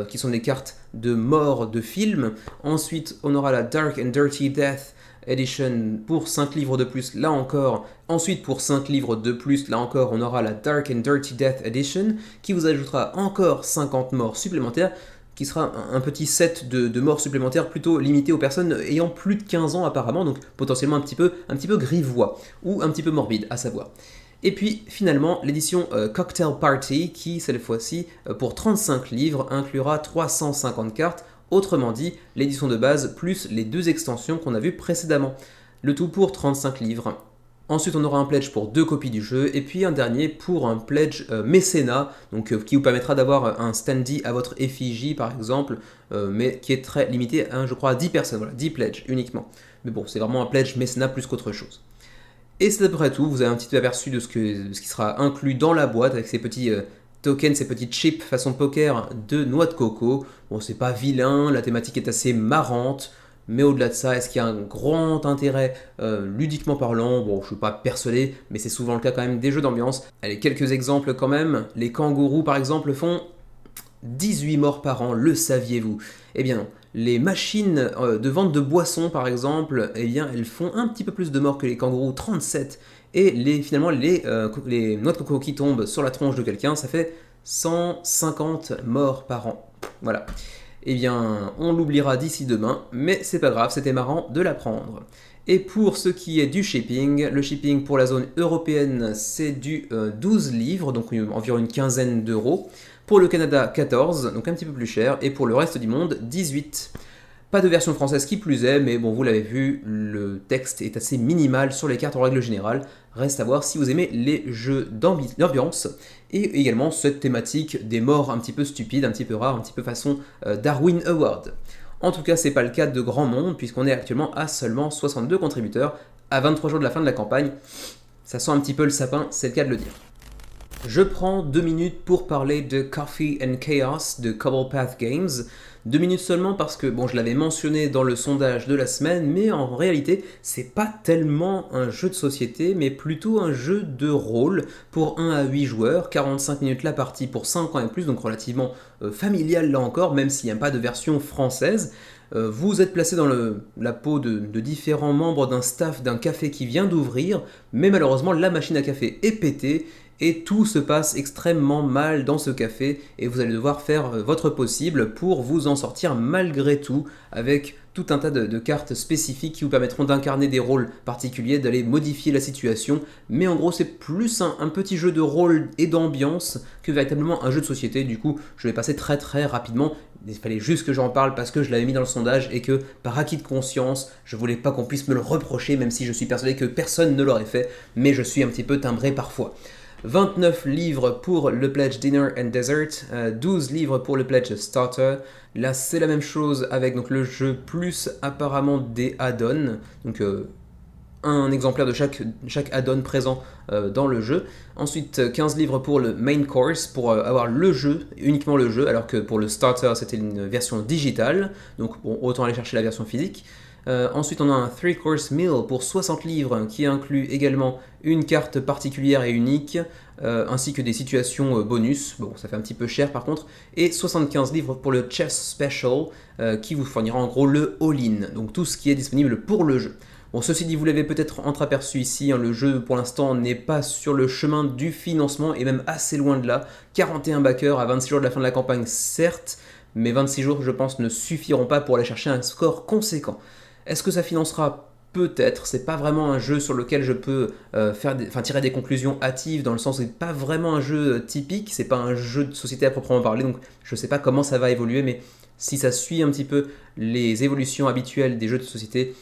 qui sont des cartes de mort de films. Ensuite, on aura la Dark and Dirty Death Edition pour 5 livres de plus, là encore. Ensuite, pour 5 livres de plus, là encore, on aura la Dark and Dirty Death Edition qui vous ajoutera encore 50 morts supplémentaires, qui sera un petit set de morts supplémentaires plutôt limité aux personnes ayant plus de 15 ans apparemment, donc potentiellement un petit peu grivois ou un petit peu morbide à savoir. Et puis finalement l'édition Cocktail Party qui cette fois-ci pour 35 livres inclura 350 cartes. Autrement dit, l'édition de base plus les 2 extensions qu'on a vues précédemment. Le tout pour 35 livres. Ensuite, on aura un pledge pour 2 copies du jeu, et puis un dernier pour un pledge mécénat, donc qui vous permettra d'avoir un standee à votre effigie par exemple, mais qui est très limité à, je crois, à 10 personnes, voilà, 10 pledges uniquement. Mais bon, c'est vraiment un pledge mécénat plus qu'autre chose. Et c'est à peu près tout, vous avez un petit aperçu de ce qui sera inclus dans la boîte avec ces petits tokens, ces petites chips façon poker de noix de coco. Bon, c'est pas vilain, la thématique est assez marrante, mais au-delà de ça, est-ce qu'il y a un grand intérêt ludiquement parlant? Bon, je suis pas persuadé, mais c'est souvent le cas quand même des jeux d'ambiance. Allez, quelques exemples quand même. Les kangourous par exemple font 18 morts par an, le saviez-vous? Eh bien non. Les machines de vente de boissons par exemple, eh bien elles font un petit peu plus de morts que les kangourous, 37. Et finalement, les noix de coco qui tombent sur la tronche de quelqu'un, ça fait 150 morts par an. Voilà. Eh bien, on l'oubliera d'ici demain, mais c'est pas grave, c'était marrant de l'apprendre. Et pour ce qui est du shipping, le shipping pour la zone européenne, c'est du 12 livres, donc environ une quinzaine d'euros. Pour le Canada, 14, donc un petit peu plus cher. Et pour le reste du monde, 18. Pas de version française qui plus est, mais bon, vous l'avez vu, le texte est assez minimal sur les cartes en règle générale. Reste à voir si vous aimez les jeux d'ambiance et également cette thématique des morts un petit peu stupides, un petit peu rares, un petit peu façon Darwin Award. En tout cas, c'est pas le cas de grand monde puisqu'on est actuellement à seulement 62 contributeurs à 23 jours de la fin de la campagne. Ça sent un petit peu le sapin, c'est le cas de le dire. Je prends 2 minutes pour parler de Coffee and Chaos de Cobblepath Games. 2 minutes seulement parce que, bon, je l'avais mentionné dans le sondage de la semaine, mais en réalité, c'est pas tellement un jeu de société, mais plutôt un jeu de rôle pour 1 à 8 joueurs, 45 minutes la partie pour 5 ans et plus, donc relativement familial là encore, même s'il n'y a pas de version française. Vous êtes placé dans la peau de différents membres d'un staff d'un café qui vient d'ouvrir, mais malheureusement la machine à café est pétée, et tout se passe extrêmement mal dans ce café et vous allez devoir faire votre possible pour vous en sortir malgré tout avec tout un tas de cartes spécifiques qui vous permettront d'incarner des rôles particuliers, d'aller modifier la situation, mais en gros c'est plus un petit jeu de rôle et d'ambiance que véritablement un jeu de société. Du coup je vais passer très rapidement, il fallait juste que j'en parle parce que je l'avais mis dans le sondage et que par acquis de conscience je voulais pas qu'on puisse me le reprocher, même si je suis persuadé que personne ne l'aurait fait, mais je suis un petit peu timbré parfois. 29 livres pour le pledge Dinner and Dessert, 12 livres pour le pledge Starter. Là c'est la même chose avec donc, le jeu plus apparemment des add-ons, donc un exemplaire de chaque add-on présent dans le jeu. Ensuite, 15 livres pour le main course, pour avoir le jeu, uniquement le jeu, alors que pour le starter, c'était une version digitale. Donc bon, autant aller chercher la version physique. Ensuite, on a un 3-course meal pour 60 livres qui inclut également une carte particulière et unique, ainsi que des situations bonus. Bon, ça fait un petit peu cher par contre. Et 75 livres pour le Chess Special, qui vous fournira en gros le all-in, donc tout ce qui est disponible pour le jeu. Bon, ceci dit, vous l'avez peut-être entreaperçu ici, hein, le jeu pour l'instant n'est pas sur le chemin du financement, et même assez loin de là. 41 backers à 26 jours de la fin de la campagne, certes, mais 26 jours, je pense, ne suffiront pas pour aller chercher un score conséquent. Est-ce que ça financera? Peut-être, c'est pas vraiment un jeu sur lequel je peux tirer des conclusions hâtives, dans le sens où c'est pas vraiment un jeu typique, c'est pas un jeu de société à proprement parler, donc je sais pas comment ça va évoluer, mais si ça suit un petit peu les évolutions habituelles des jeux de société,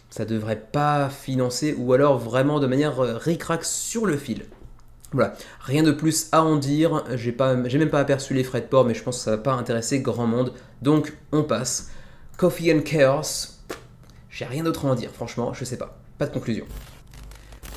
ça devrait pas financer, ou alors vraiment de manière ric-rac sur le fil. Voilà, rien de plus à en dire, j'ai même pas aperçu les frais de port, mais je pense que ça va pas intéresser grand monde, donc on passe. Coffee and Chaos. J'ai rien d'autre à en dire, franchement, je sais pas. Pas de conclusion.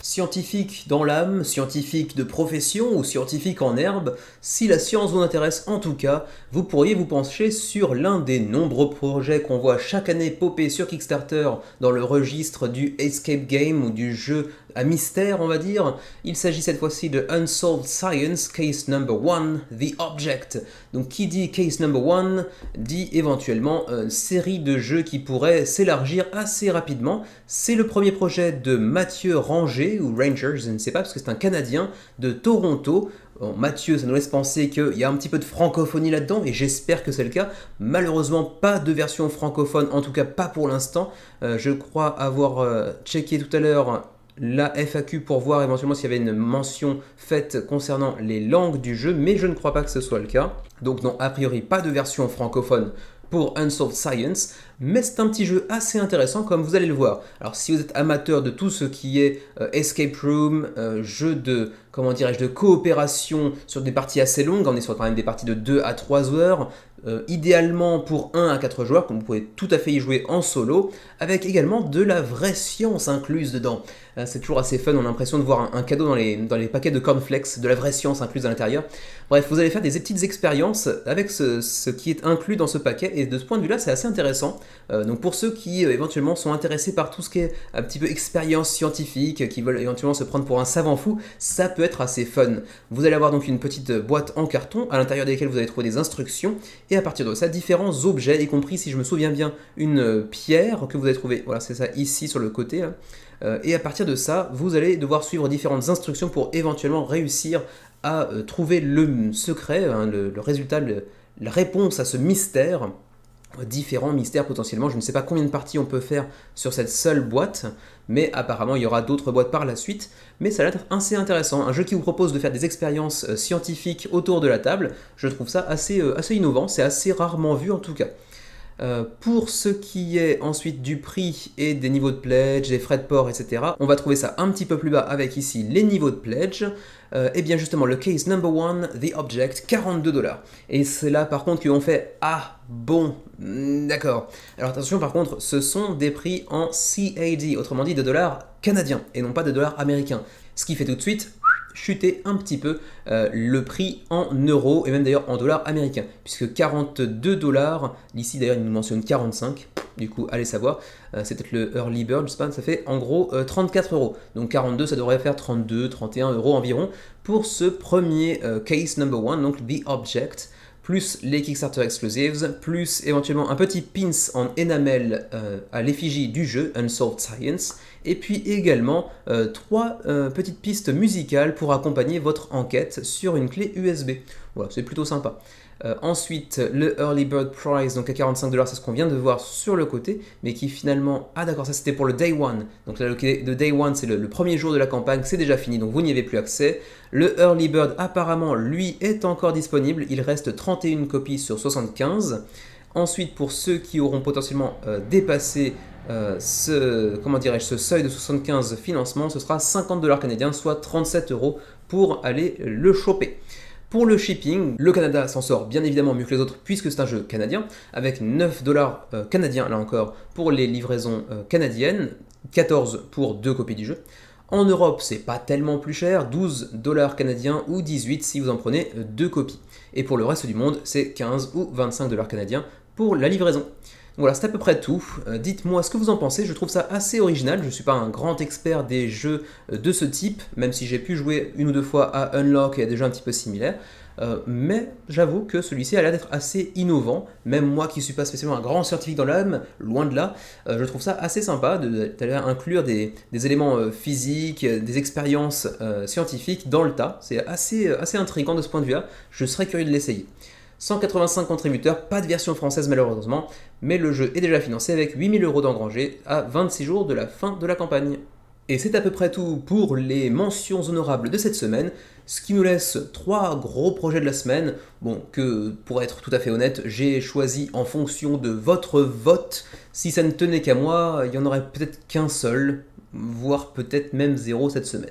Scientifique dans l'âme, scientifique de profession ou scientifique en herbe, si la science vous intéresse en tout cas, vous pourriez vous pencher sur l'un des nombreux projets qu'on voit chaque année popper sur Kickstarter dans le registre du escape game ou du jeu à mystère, on va dire. Il s'agit cette fois-ci de Unsolved Science, Case Number 1, The Object. Donc qui dit Case Number 1 dit éventuellement une série de jeux qui pourraient s'élargir assez rapidement. C'est le premier projet de Mathieu Ranger, ou Ranger, je ne sais pas, parce que c'est un Canadien de Toronto. Bon, Mathieu, ça nous laisse penser qu'il y a un petit peu de francophonie là-dedans, et j'espère que c'est le cas. Malheureusement, pas de version francophone, en tout cas pas pour l'instant. Je crois avoir checké tout à l'heure la FAQ pour voir éventuellement s'il y avait une mention faite concernant les langues du jeu, mais je ne crois pas que ce soit le cas. Donc non, a priori, pas de version francophone pour Unsolved Science, mais c'est un petit jeu assez intéressant comme vous allez le voir. Alors si vous êtes amateur de tout ce qui est escape room, jeu de, de coopération sur des parties assez longues, on est sur quand même des parties de 2 à 3 heures, idéalement pour 1 à 4 joueurs, comme vous pouvez tout à fait y jouer en solo, avec également de la vraie science incluse dedans. C'est toujours assez fun, on a l'impression de voir un cadeau dans les paquets de cornflakes, de la vraie science incluse à l'intérieur. Bref, vous allez faire des petites expériences avec ce qui est inclus dans ce paquet, et de ce point de vue-là, c'est assez intéressant. Donc pour ceux qui éventuellement sont intéressés par tout ce qui est un petit peu expérience scientifique, qui veulent éventuellement se prendre pour un savant fou, ça peut être assez fun. Vous allez avoir donc une petite boîte en carton, à l'intérieur desquelles vous allez trouver des instructions, et à partir de ça, différents objets, y compris, si je me souviens bien, une pierre que vous allez trouver, voilà, c'est ça, ici sur le côté, là. Et à partir de ça, vous allez devoir suivre différentes instructions pour éventuellement réussir à trouver le secret, hein, le résultat, la réponse à ce mystère. Différents mystères potentiellement, je ne sais pas combien de parties on peut faire sur cette seule boîte, mais apparemment il y aura d'autres boîtes par la suite, mais ça a l'air assez intéressant, un jeu qui vous propose de faire des expériences scientifiques autour de la table, je trouve ça assez innovant, c'est assez rarement vu en tout cas. Pour ce qui est ensuite du prix et des niveaux de pledge, des frais de port, etc., on va trouver ça un petit peu plus bas avec ici les niveaux de pledge. Et bien justement, le case number 1, The Object, 42$. Et c'est là par contre qu'on fait « Ah, bon, d'accord ». Alors attention par contre, ce sont des prix en CAD, autrement dit de dollars canadiens, et non pas de dollars américains. Ce qui fait tout de suite chuter un petit peu le prix en euros et même d'ailleurs en dollars américains, puisque 42$, ici d'ailleurs il nous mentionne 45, du coup allez savoir, c'est peut-être le early bird, je sais pas, ça fait en gros 34€, donc 42 ça devrait faire 32, 31€ environ pour ce premier case number 1, donc The Object, plus les Kickstarter Exclusives, plus éventuellement un petit pins en enamel à l'effigie du jeu, Unsolved Science, et puis également 3 petites pistes musicales pour accompagner votre enquête sur une clé USB. Voilà, c'est plutôt sympa. Ensuite, le Early Bird Prize, donc à 45$, c'est ce qu'on vient de voir sur le côté, mais qui finalement... Ah d'accord, ça c'était pour le Day One. Donc là, le Day One, c'est le premier jour de la campagne, c'est déjà fini, donc vous n'y avez plus accès. Le Early Bird, apparemment, lui, est encore disponible. Il reste 31 copies sur 75. Ensuite, pour ceux qui auront potentiellement dépassé ce seuil de 75 financements, ce sera 50$ canadiens, soit 37€ pour aller le choper. Pour le shipping, le Canada s'en sort bien évidemment mieux que les autres puisque c'est un jeu canadien, avec 9 $ canadiens là encore pour les livraisons canadiennes, 14 pour 2 copies du jeu. En Europe, c'est pas tellement plus cher, 12 $ canadiens ou 18 si vous en prenez 2 copies. Et pour le reste du monde, c'est 15 ou 25 $ canadiens pour la livraison. Voilà, c'est à peu près tout. Dites-moi ce que vous en pensez, je trouve ça assez original. Je ne suis pas un grand expert des jeux de ce type, même si j'ai pu jouer une ou deux fois à Unlock et à des jeux un petit peu similaires. Mais j'avoue que celui-ci a l'air d'être assez innovant. Même moi qui ne suis pas spécialement un grand scientifique dans l'âme, loin de là, je trouve ça assez sympa d'aller inclure des éléments physiques, des expériences scientifiques dans le tas. C'est assez intriguant de ce point de vue-là. Je serais curieux de l'essayer. 185 contributeurs, pas de version française malheureusement, mais le jeu est déjà financé avec 8 000 € d'engrangés à 26 jours de la fin de la campagne. Et c'est à peu près tout pour les mentions honorables de cette semaine, ce qui nous laisse 3 gros projets de la semaine, bon, que pour être tout à fait honnête, j'ai choisi en fonction de votre vote. Si ça ne tenait qu'à moi, il y en aurait peut-être qu'un seul, voire peut-être même 0 cette semaine.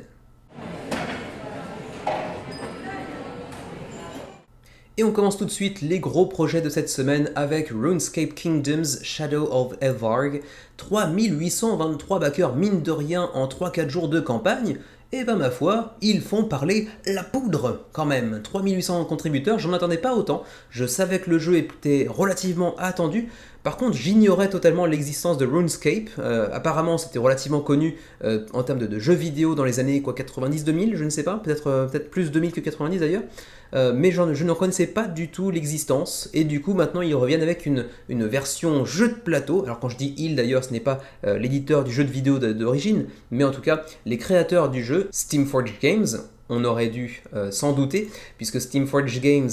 Et on commence tout de suite les gros projets de cette semaine avec RuneScape Kingdoms Shadow of Elvarg. 3823 backers mine de rien en 3-4 jours de campagne. Et ben ma foi, ils font parler la poudre quand même. 3800 contributeurs, j'en attendais pas autant. Je savais que le jeu était relativement attendu. Par contre, j'ignorais totalement l'existence de RuneScape. Apparemment, c'était relativement connu en termes de jeux vidéo dans les années 90-2000, je ne sais pas, peut-être plus 2000 que 90 d'ailleurs. Mais je n'en connaissais pas du tout l'existence, et du coup maintenant ils reviennent avec une version jeu de plateau. Alors quand je dis ils d'ailleurs, ce n'est pas l'éditeur du jeu de vidéo d'origine, mais en tout cas les créateurs du jeu, Steamforged Games, on aurait dû s'en douter, puisque Steamforged Games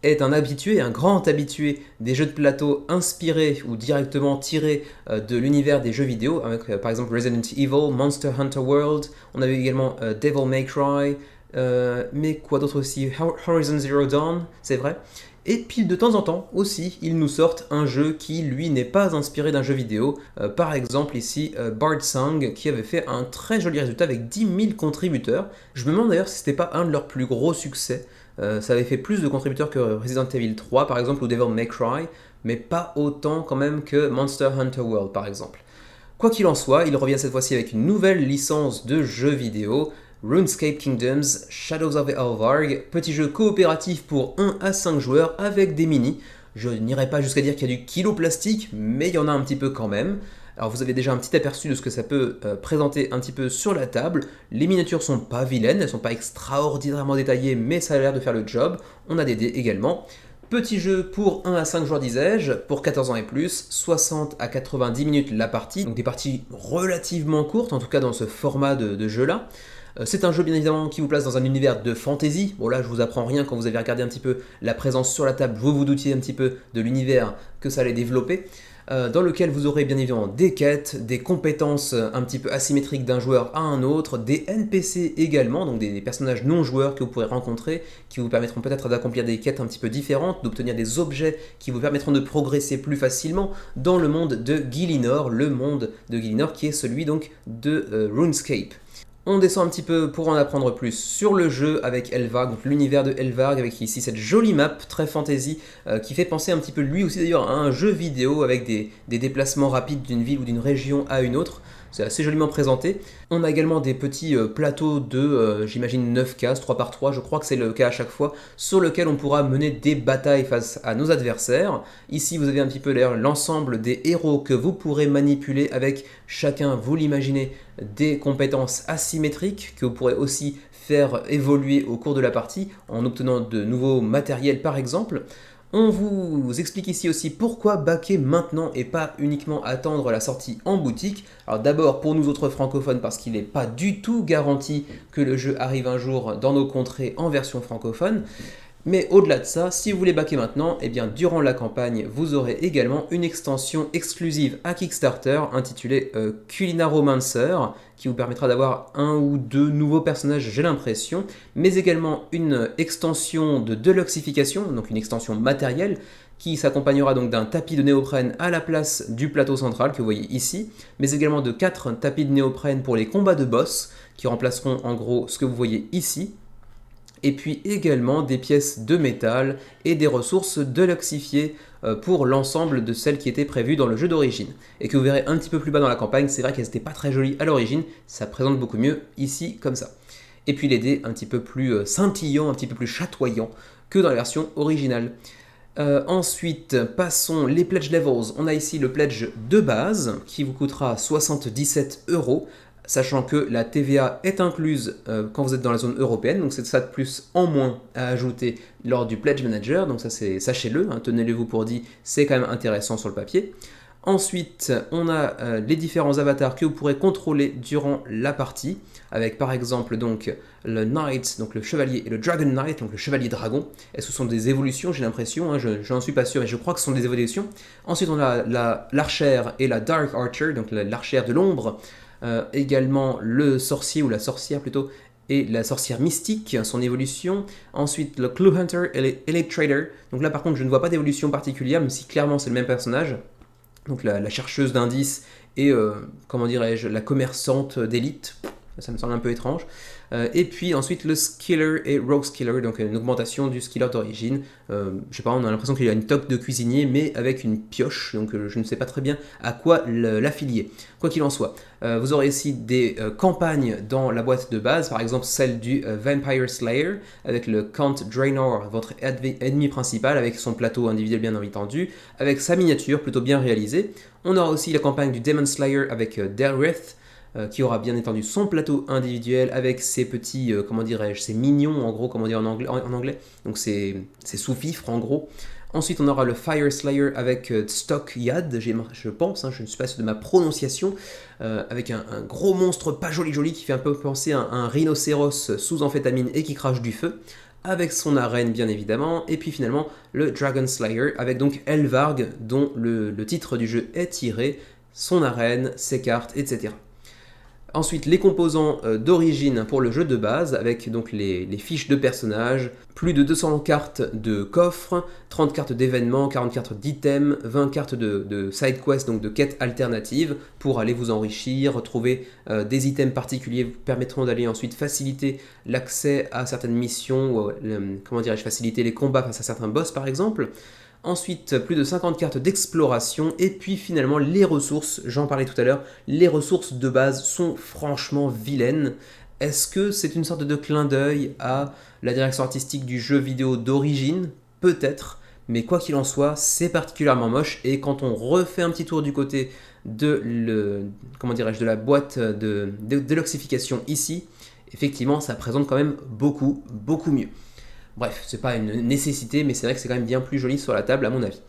est un habitué, un grand habitué des jeux de plateau inspirés ou directement tirés de l'univers des jeux vidéo, avec par exemple Resident Evil, Monster Hunter World, on avait également Devil May Cry, mais quoi d'autre aussi, Horizon Zero Dawn, c'est vrai. Et puis de temps en temps aussi, ils nous sortent un jeu qui lui n'est pas inspiré d'un jeu vidéo. Par exemple ici Bard Sang qui avait fait un très joli résultat avec 10 000 contributeurs. Je me demande d'ailleurs si c'était pas un de leurs plus gros succès. Ça avait fait plus de contributeurs que Resident Evil 3 par exemple ou Devil May Cry, mais pas autant quand même que Monster Hunter World par exemple. Quoi qu'il en soit, il revient cette fois-ci avec une nouvelle licence de jeux vidéo, RuneScape Kingdoms Shadows of Elvarg, petit jeu coopératif pour 1 à 5 joueurs avec des minis. Je n'irai pas jusqu'à dire qu'il y a du kilo plastique, mais il y en a un petit peu quand même. Alors vous avez déjà un petit aperçu de ce que ça peut présenter un petit peu sur la table. Les miniatures sont pas vilaines, elles sont pas extraordinairement détaillées, mais ça a l'air de faire le job. On a des dés également. Petit jeu pour 1 à 5 joueurs disais-je, pour 14 ans et plus, 60 à 90 minutes la partie, donc des parties relativement courtes, en tout cas dans ce format de jeu-là. C'est un jeu bien évidemment qui vous place dans un univers de fantasy. Bon là je vous apprends rien quand vous avez regardé un petit peu la présence sur la table, vous vous doutiez un petit peu de l'univers que ça allait développer. Dans lequel vous aurez bien évidemment des quêtes, des compétences un petit peu asymétriques d'un joueur à un autre, des NPC également, donc des personnages non joueurs que vous pourrez rencontrer, qui vous permettront peut-être d'accomplir des quêtes un petit peu différentes, d'obtenir des objets qui vous permettront de progresser plus facilement dans le monde de Gielinor, le monde de Gielinor qui est celui donc de RuneScape. On descend un petit peu pour en apprendre plus sur le jeu avec Elvarg, donc l'univers de Elvarg, avec ici cette jolie map très fantasy qui fait penser un petit peu lui aussi d'ailleurs à un jeu vidéo avec des déplacements rapides d'une ville ou d'une région à une autre. C'est assez joliment présenté. On a également des petits plateaux de, j'imagine, 9 cases, 3 par 3, je crois que c'est le cas à chaque fois, sur lequel on pourra mener des batailles face à nos adversaires. Ici, vous avez un petit peu d'ailleurs l'ensemble des héros que vous pourrez manipuler avec chacun, vous l'imaginez, des compétences asymétriques que vous pourrez aussi faire évoluer au cours de la partie en obtenant de nouveaux matériels par exemple. On vous explique ici aussi pourquoi backer maintenant et pas uniquement attendre la sortie en boutique. Alors d'abord pour nous autres francophones parce qu'il n'est pas du tout garanti que le jeu arrive un jour dans nos contrées en version francophone. Mais au-delà de ça, si vous voulez backer maintenant, eh bien durant la campagne, vous aurez également une extension exclusive à Kickstarter intitulée Culinaromancer, qui vous permettra d'avoir un ou deux nouveaux personnages, j'ai l'impression, mais également une extension de deluxification, donc une extension matérielle, qui s'accompagnera donc d'un tapis de néoprène à la place du plateau central que vous voyez ici, mais également de 4 tapis de néoprène pour les combats de boss, qui remplaceront en gros ce que vous voyez ici. et puis également des pièces de métal et des ressources deluxifiées pour l'ensemble de celles qui étaient prévues dans le jeu d'origine. Et que vous verrez un petit peu plus bas dans la campagne, c'est vrai qu'elles n'étaient pas très jolies à l'origine, ça présente beaucoup mieux ici comme ça. Et puis les dés un petit peu plus scintillants, un petit peu plus chatoyants que dans la version originale. Ensuite, passons les pledge levels. On a ici le pledge de base qui vous coûtera 77 €, sachant que la TVA est incluse quand vous êtes dans la zone européenne, donc c'est ça de plus en moins à ajouter lors du pledge manager, donc ça c'est sachez-le, hein, tenez-le vous pour dit, c'est quand même intéressant sur le papier. Ensuite, on a les différents avatars que vous pourrez contrôler durant la partie, avec par exemple donc le Knight, donc le chevalier, et le Dragon Knight, donc le chevalier dragon. Est-ce que ce sont des évolutions? J'ai l'impression, hein, je n'en suis pas sûr, mais je crois que ce sont des évolutions. Ensuite, on a l'archère et la Dark Archer, donc l'archère de l'ombre. Également le sorcier, ou la sorcière plutôt, et la sorcière mystique, son évolution. Ensuite, le Clue Hunter et l'Elite Trader. Donc là, par contre, je ne vois pas d'évolution particulière, même si clairement c'est le même personnage. Donc la chercheuse d'indices et, comment dirais-je, la commerçante d'élite. Ça me semble un peu étrange. Et puis ensuite le Skiller et Rogue Skiller, donc une augmentation du Skiller d'origine. Je sais pas, on a l'impression qu'il y a une toque de cuisinier, mais avec une pioche, donc je ne sais pas très bien à quoi l'affilier. Quoi qu'il en soit, vous aurez ici des campagnes dans la boîte de base, par exemple celle du Vampire Slayer, avec le Count Draenor, votre ennemi principal, avec son plateau individuel bien entendu, avec sa miniature plutôt bien réalisée. On aura aussi la campagne du Demon Slayer avec Delrith, qui aura bien entendu son plateau individuel avec ses petits, comment dirais-je, ses mignons en gros, comment dire en anglais, donc ses sous-fifres en gros. Ensuite on aura le Fire Slayer avec Stock Yad, je pense, hein, je ne suis pas sûr de ma prononciation, avec un gros monstre pas joli qui fait un peu penser à un rhinocéros sous amphétamine et qui crache du feu, avec son arène bien évidemment, et puis finalement le Dragon Slayer avec donc Elvarg dont le titre du jeu est tiré, son arène, ses cartes, etc. Ensuite, les composants d'origine pour le jeu de base, avec donc les fiches de personnages, plus de 200 cartes de coffre, 30 cartes d'événements, 40 cartes d'items, 20 cartes de side quest, donc de quêtes alternatives, pour aller vous enrichir, trouver des items particuliers vous permettront d'aller ensuite faciliter l'accès à certaines missions, ou comment dirais-je, faciliter les combats face à certains boss par exemple. Ensuite, plus de 50 cartes d'exploration, et puis finalement les ressources, j'en parlais tout à l'heure, les ressources de base sont franchement vilaines. Est-ce que c'est une sorte de clin d'œil à la direction artistique du jeu vidéo d'origine? Peut-être, mais quoi qu'il en soit, c'est particulièrement moche, et quand on refait un petit tour du côté de, de la boîte de l'oxyfication ici, effectivement ça présente quand même beaucoup mieux. Bref, c'est pas une nécessité, mais c'est vrai que c'est quand même bien plus joli sur la table à mon avis.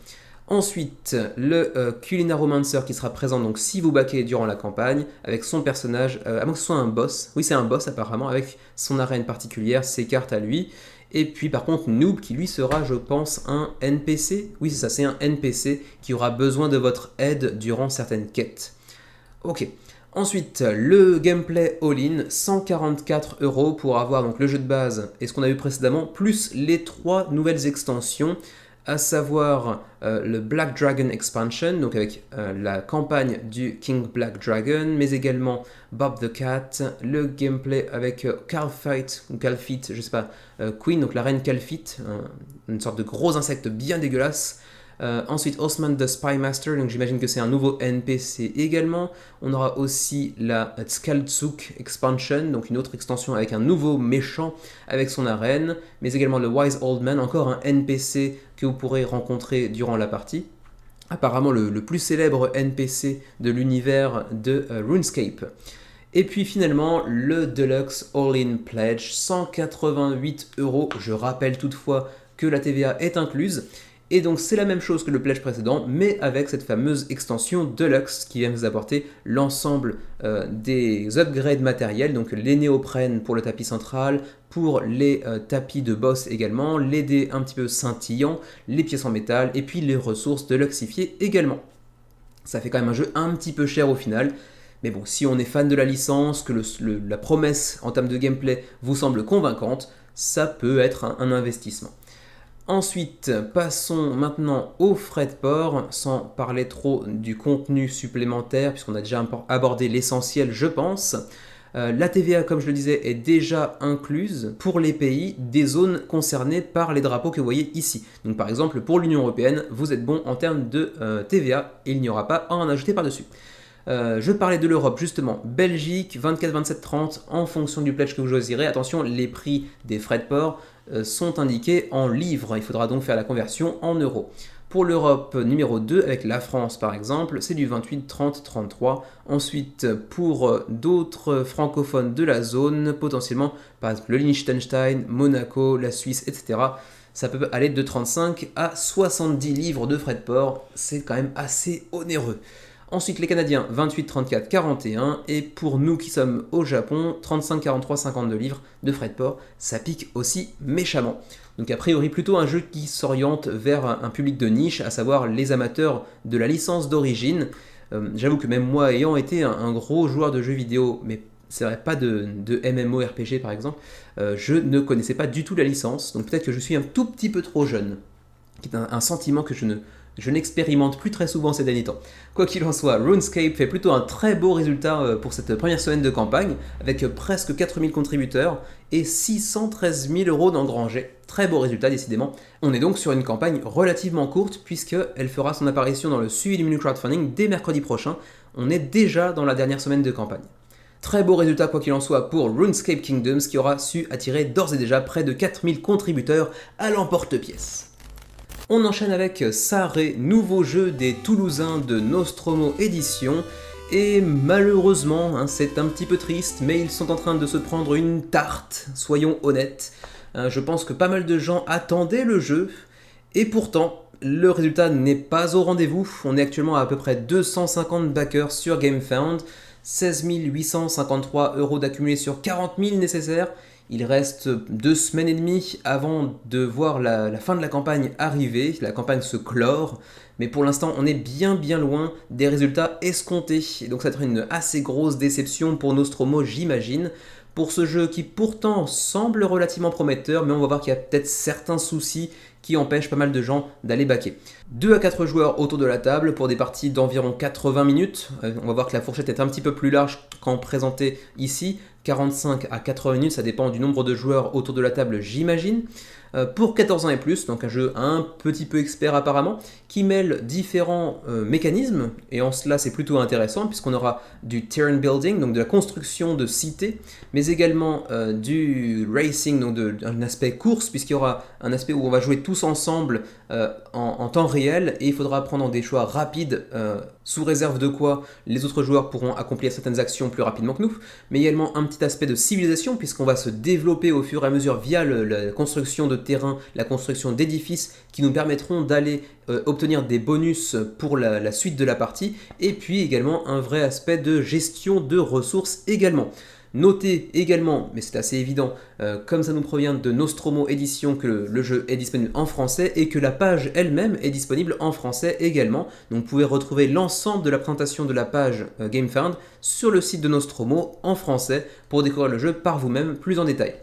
Ensuite, le Culinaromancer qui sera présent donc si vous baquez durant la campagne, avec son personnage, à moins que ce soit un boss, oui c'est un boss apparemment, avec son arène particulière, ses cartes à lui, et puis par contre Noob qui lui sera je pense un NPC, oui c'est ça, c'est un NPC qui aura besoin de votre aide durant certaines quêtes. Ok. Ensuite, le gameplay all-in, 144 € pour avoir donc le jeu de base et ce qu'on a vu précédemment, plus les 3 nouvelles extensions, à savoir le Black Dragon Expansion, donc avec la campagne du King Black Dragon, mais également Bob the Cat, le gameplay avec Calfite, ou Calfite, je sais pas, Queen, donc la reine Calfite, une sorte de gros insecte bien dégueulasse. Ensuite, Osman the Spy Master, donc j'imagine que c'est un nouveau NPC également. On aura aussi la Skaldsuk Expansion, donc une autre extension avec un nouveau méchant avec son arène, mais également le Wise Old Man, encore un NPC que vous pourrez rencontrer durant la partie. Apparemment le plus célèbre NPC de l'univers de RuneScape. Et puis finalement, le Deluxe All-In Pledge, 188 €. Je rappelle toutefois que la TVA est incluse. Et donc c'est la même chose que le pledge précédent, mais avec cette fameuse extension Deluxe qui vient vous apporter l'ensemble des upgrades matériels, donc les néoprènes pour le tapis central, pour les tapis de boss également, les dés un petit peu scintillants, les pièces en métal, et puis les ressources deluxifiées également. Ça fait quand même un jeu un petit peu cher au final, mais bon, si on est fan de la licence, que la promesse en termes de gameplay vous semble convaincante, ça peut être un investissement. Ensuite, passons maintenant aux frais de port, sans parler trop du contenu supplémentaire, puisqu'on a déjà abordé l'essentiel, je pense. La TVA, comme je le disais, est déjà incluse pour les pays des zones concernées par les drapeaux que vous voyez ici. Donc par exemple, pour l'Union Européenne, vous êtes bon en termes de TVA, et il n'y aura pas à en ajouter par-dessus. Je parlais de l'Europe justement, Belgique 24, 27, 30 en fonction du pledge que vous choisirez. Attention, les prix des frais de port sont indiqués en livres, il faudra donc faire la conversion en euros. Pour l'Europe numéro 2, avec la France par exemple, c'est du 28, 30, 33. Ensuite, pour d'autres francophones de la zone, potentiellement par exemple le Liechtenstein, Monaco, la Suisse, etc., ça peut aller de 35 à 70 livres de frais de port, c'est quand même assez onéreux. Ensuite, les Canadiens, 28, 34, 41. Et pour nous qui sommes au Japon, 35, 43, 52 livres de frais de port. Ça pique aussi méchamment. Donc a priori plutôt un jeu qui s'oriente vers un public de niche, à savoir les amateurs de la licence d'origine. J'avoue que même moi, ayant été un gros joueur de jeux vidéo, mais c'est vrai, pas de MMORPG par exemple, je ne connaissais pas du tout la licence. Donc peut-être que je suis un tout petit peu trop jeune. Qui est un sentiment que je n'expérimente plus très souvent ces derniers temps. Quoi qu'il en soit, RuneScape fait plutôt un très beau résultat pour cette première semaine de campagne, avec presque 4000 contributeurs et 613 000 euros d'engrangés. Très beau résultat décidément. On est donc sur une campagne relativement courte, puisqu'elle fera son apparition dans le suivi du menu crowdfunding dès mercredi prochain. On est déjà dans la dernière semaine de campagne. Très beau résultat quoi qu'il en soit pour RuneScape Kingdoms, qui aura su attirer d'ores et déjà près de 4000 contributeurs à l'emporte-pièce. On enchaîne avec Saré, nouveau jeu des Toulousains de Nostromo Édition. Et malheureusement, c'est un petit peu triste, mais ils sont en train de se prendre une tarte, soyons honnêtes. Je pense que pas mal de gens attendaient le jeu, et pourtant, le résultat n'est pas au rendez-vous. On est actuellement à peu près 250 backers sur GameFound, 16 853 euros d'accumulés sur 40 000 nécessaires. Il reste 2 semaines et demie avant de voir la fin de la campagne arriver, la campagne se clore, mais pour l'instant on est bien loin des résultats escomptés, et donc ça va être une assez grosse déception pour Nostromo, j'imagine, pour ce jeu qui pourtant semble relativement prometteur, mais on va voir qu'il y a peut-être certains soucis qui empêchent pas mal de gens d'aller backer. 2 à 4 joueurs autour de la table pour des parties d'environ 80 minutes. On va voir que la fourchette est un petit peu plus large qu'en présenté ici. 45 à 80 minutes, ça dépend du nombre de joueurs autour de la table, j'imagine. Pour 14 ans et plus, donc un jeu un petit peu expert apparemment, qui mêle différents mécanismes, et en cela c'est plutôt intéressant, puisqu'on aura du turn building, donc de la construction de cités, mais également du racing, donc un aspect course, puisqu'il y aura un aspect où on va jouer tous ensemble en temps réel, et il faudra prendre des choix rapides, sous réserve de quoi les autres joueurs pourront accomplir certaines actions plus rapidement que nous, mais également un petit aspect de civilisation, puisqu'on va se développer au fur et à mesure via la construction de terrain, la construction d'édifices qui nous permettront d'aller obtenir des bonus pour la suite de la partie, et puis également un vrai aspect de gestion de ressources également. Notez également, mais c'est assez évident, comme ça nous provient de Nostromo Édition, que le jeu est disponible en français et que la page elle-même est disponible en français également. Donc vous pouvez retrouver l'ensemble de la présentation de la page GameFound sur le site de Nostromo en français pour découvrir le jeu par vous-même plus en détail.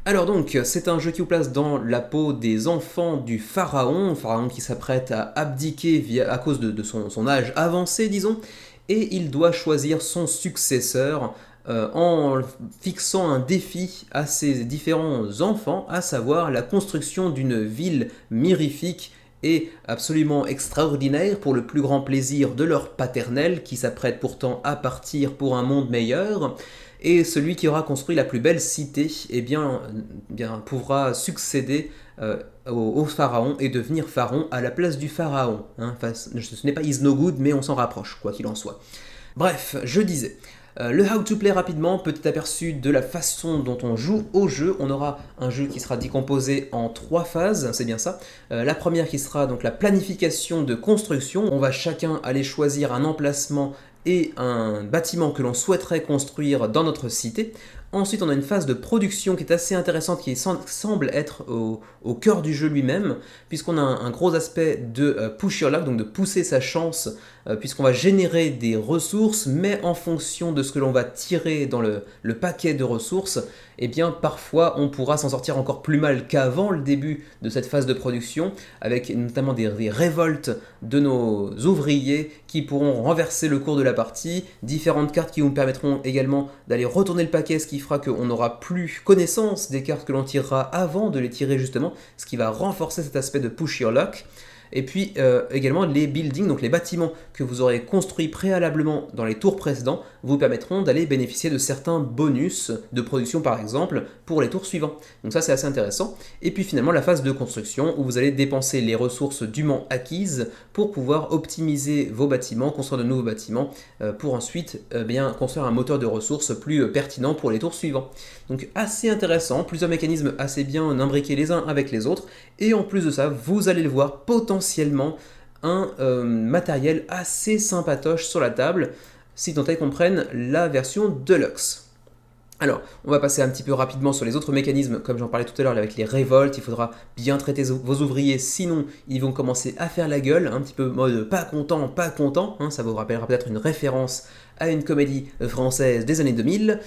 Alors donc, c'est un jeu qui vous place dans la peau des enfants du pharaon qui s'apprête à abdiquer à cause de son âge avancé, disons, et il doit choisir son successeur en fixant un défi à ses différents enfants, à savoir la construction d'une ville mirifique et absolument extraordinaire pour le plus grand plaisir de leur paternel, qui s'apprête pourtant à partir pour un monde meilleur. Et celui qui aura construit la plus belle cité pourra succéder au pharaon et devenir pharaon à la place du pharaon. Ce n'est pas Is No Good, mais on s'en rapproche, quoi qu'il en soit. Bref, je disais... le how to play rapidement, petit aperçu de la façon dont on joue au jeu. On aura un jeu qui sera décomposé en 3 phases, c'est bien ça. La première qui sera donc la planification de construction. On va chacun aller choisir un emplacement et un bâtiment que l'on souhaiterait construire dans notre cité. Ensuite, on a une phase de production qui est assez intéressante, qui semble être au cœur du jeu lui-même, puisqu'on a un gros aspect de push your luck, donc de pousser sa chance, puisqu'on va générer des ressources, mais en fonction de ce que l'on va tirer dans le paquet de ressources, eh bien parfois on pourra s'en sortir encore plus mal qu'avant le début de cette phase de production, avec notamment des révoltes de nos ouvriers qui pourront renverser le cours de la partie, différentes cartes qui nous permettront également d'aller retourner le paquet, ce qui fera qu'on n'aura plus connaissance des cartes que l'on tirera avant de les tirer justement, ce qui va renforcer cet aspect de push your luck. Et puis également les buildings, donc les bâtiments que vous aurez construits préalablement dans les tours précédents, vous permettront d'aller bénéficier de certains bonus de production par exemple pour les tours suivants. Donc ça c'est assez intéressant. Et puis finalement la phase de construction où vous allez dépenser les ressources dûment acquises pour pouvoir optimiser vos bâtiments, construire de nouveaux bâtiments pour ensuite bien construire un moteur de ressources plus pertinent pour les tours suivants. Donc assez intéressant, plusieurs mécanismes assez bien imbriqués les uns avec les autres. Et en plus de ça, vous allez le voir potentiellement un matériel assez sympatoche sur la table, si tant est qu'on prenne la version Deluxe. Alors, on va passer un petit peu rapidement sur les autres mécanismes, comme j'en parlais tout à l'heure avec les révoltes, il faudra bien traiter vos ouvriers, sinon ils vont commencer à faire la gueule, un petit peu mode pas content, hein, ça vous rappellera peut-être une référence à une comédie française des années 2000,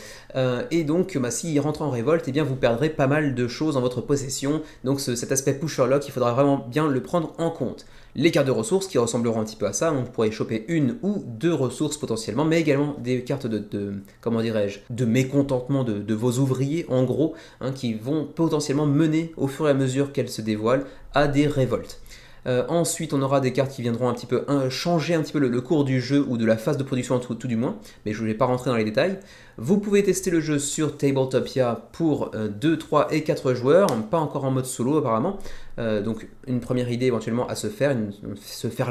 et donc s'ils rentrent en révolte, eh bien vous perdrez pas mal de choses en votre possession, donc cet aspect pusher lock, il faudra vraiment bien le prendre en compte. Les cartes de ressources qui ressembleront un petit peu à ça, on pourrait choper une ou deux ressources potentiellement, mais également des cartes comment dirais-je, de mécontentement de vos ouvriers en gros, qui vont potentiellement mener au fur et à mesure qu'elles se dévoilent à des révoltes. Ensuite, on aura des cartes qui viendront un petit peu changer un petit peu le cours du jeu ou de la phase de production tout du moins, mais je ne vais pas rentrer dans les détails. Vous pouvez tester le jeu sur Tabletopia pour 2, 3 et 4 joueurs, pas encore en mode solo apparemment. Donc une première idée éventuellement à se faire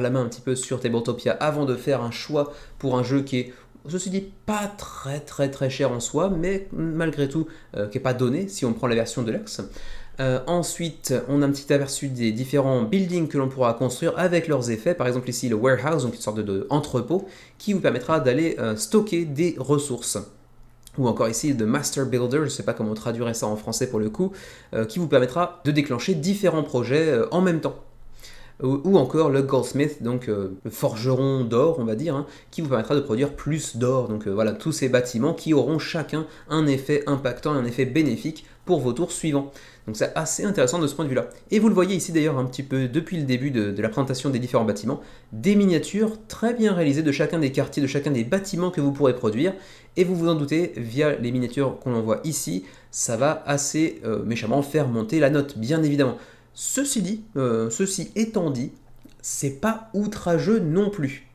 la main un petit peu sur Tabletopia avant de faire un choix pour un jeu qui est, ceci dit, pas très cher en soi, mais malgré tout qui n'est pas donné si on prend la version Deluxe. Ensuite, on a un petit aperçu des différents buildings que l'on pourra construire avec leurs effets. Par exemple ici le warehouse, donc une sorte d'entrepôt qui vous permettra d'aller stocker des ressources. Ou encore ici le Master Builder, je ne sais pas comment on traduirait ça en français pour le coup, qui vous permettra de déclencher différents projets en même temps. Ou encore le Goldsmith, donc le forgeron d'or, on va dire, qui vous permettra de produire plus d'or. Donc voilà, tous ces bâtiments qui auront chacun un effet impactant et un effet bénéfique pour vos tours suivants. Donc c'est assez intéressant de ce point de vue-là. Et vous le voyez ici d'ailleurs un petit peu depuis le début de la présentation des différents bâtiments, des miniatures très bien réalisées de chacun des quartiers, de chacun des bâtiments que vous pourrez produire. Et vous vous en doutez, via les miniatures qu'on envoie ici, ça va assez méchamment faire monter la note, bien évidemment. Ceci étant dit, c'est pas outrageux non plus.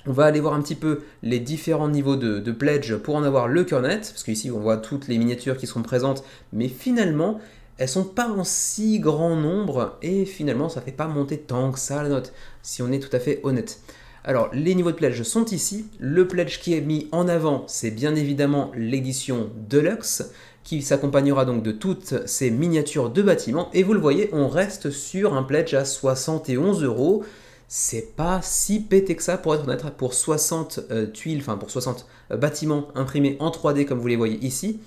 On va aller voir un petit peu les différents niveaux de pledge pour en avoir le cœur net, parce qu'ici on voit toutes les miniatures qui sont présentes, mais finalement elles sont pas en si grand nombre et finalement ça fait pas monter tant que ça la note, si on est tout à fait honnête. Alors les niveaux de pledge sont ici, le pledge qui est mis en avant c'est bien évidemment l'édition Deluxe, qui s'accompagnera donc de toutes ces miniatures de bâtiments, et vous le voyez, on reste sur un pledge à 71 €. C'est pas si pété que ça pour être honnête, pour 60 tuiles, enfin pour 60 bâtiments imprimés en 3D comme vous les voyez ici.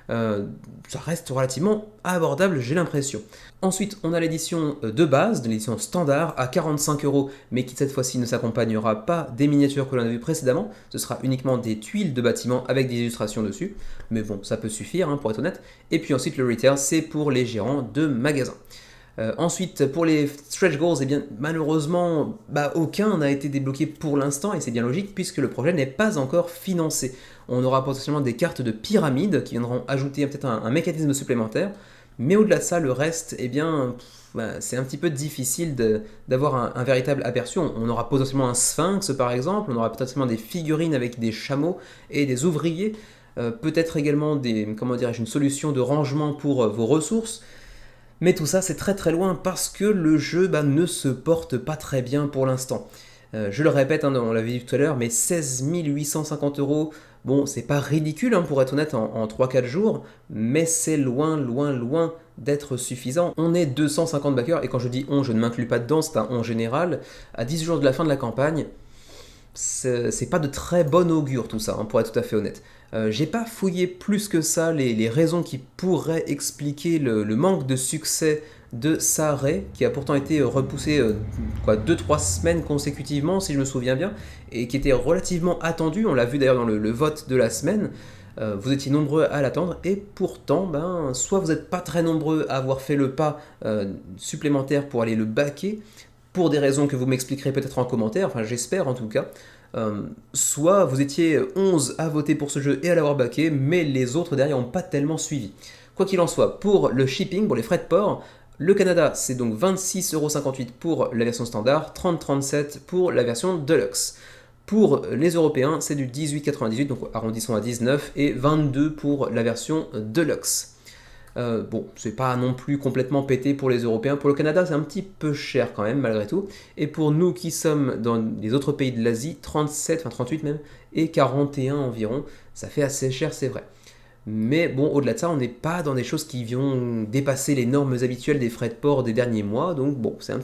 Ça reste relativement abordable, j'ai l'impression. Ensuite, on a l'édition de base, de l'édition standard, à 45 €, mais qui cette fois-ci ne s'accompagnera pas des miniatures que l'on a vues précédemment. Ce sera uniquement des tuiles de bâtiments avec des illustrations dessus. Mais bon, ça peut suffire, pour être honnête. Et puis ensuite, le retail, c'est pour les gérants de magasins. Ensuite, pour les stretch goals, eh bien, malheureusement, aucun n'a été débloqué pour l'instant, et c'est bien logique, puisque le projet n'est pas encore financé. On aura potentiellement des cartes de pyramide qui viendront ajouter peut-être un mécanisme supplémentaire, mais au-delà de ça, le reste, eh bien, c'est un petit peu difficile d'avoir un véritable aperçu. On aura potentiellement un sphinx, par exemple, on aura potentiellement des figurines avec des chameaux et des ouvriers, peut-être également une solution de rangement pour vos ressources. Mais tout ça, c'est très loin parce que le jeu ne se porte pas très bien pour l'instant. Je le répète, on l'avait dit tout à l'heure, mais 16 850 €, bon, c'est pas ridicule pour être honnête en 3-4 jours, mais c'est loin d'être suffisant. On est 250 backers, et quand je dis on, je ne m'inclus pas dedans, c'est un on général. À 10 jours de la fin de la campagne, c'est pas de très bon augure tout ça, hein, pour être tout à fait honnête. J'ai pas fouillé plus que ça les raisons qui pourraient expliquer le manque de succès de Sarre, qui a pourtant été repoussé 2-3 semaines consécutivement, si je me souviens bien, et qui était relativement attendu. On l'a vu d'ailleurs dans le vote de la semaine. Vous étiez nombreux à l'attendre, et pourtant, soit vous n'êtes pas très nombreux à avoir fait le pas supplémentaire pour aller le backer, pour des raisons que vous m'expliquerez peut-être en commentaire, enfin j'espère en tout cas, soit vous étiez 11 à voter pour ce jeu et à l'avoir backé, mais les autres derrière n'ont pas tellement suivi. Quoi qu'il en soit, pour le shipping, pour les frais de port, le Canada c'est donc 26,58€ pour la version standard, 30,37€ pour la version Deluxe. Pour les Européens, c'est du 18,98, donc arrondissons à 19, et 22 pour la version Deluxe. Bon, c'est pas non plus complètement pété pour les Européens. Pour le Canada, c'est un petit peu cher quand même, malgré tout. Et pour nous qui sommes dans les autres pays de l'Asie, 37, enfin 38 même, et 41 environ, ça fait assez cher, c'est vrai. Mais bon, au-delà de ça, on n'est pas dans des choses qui vont dépasser les normes habituelles des frais de port des derniers mois, donc bon, c'est un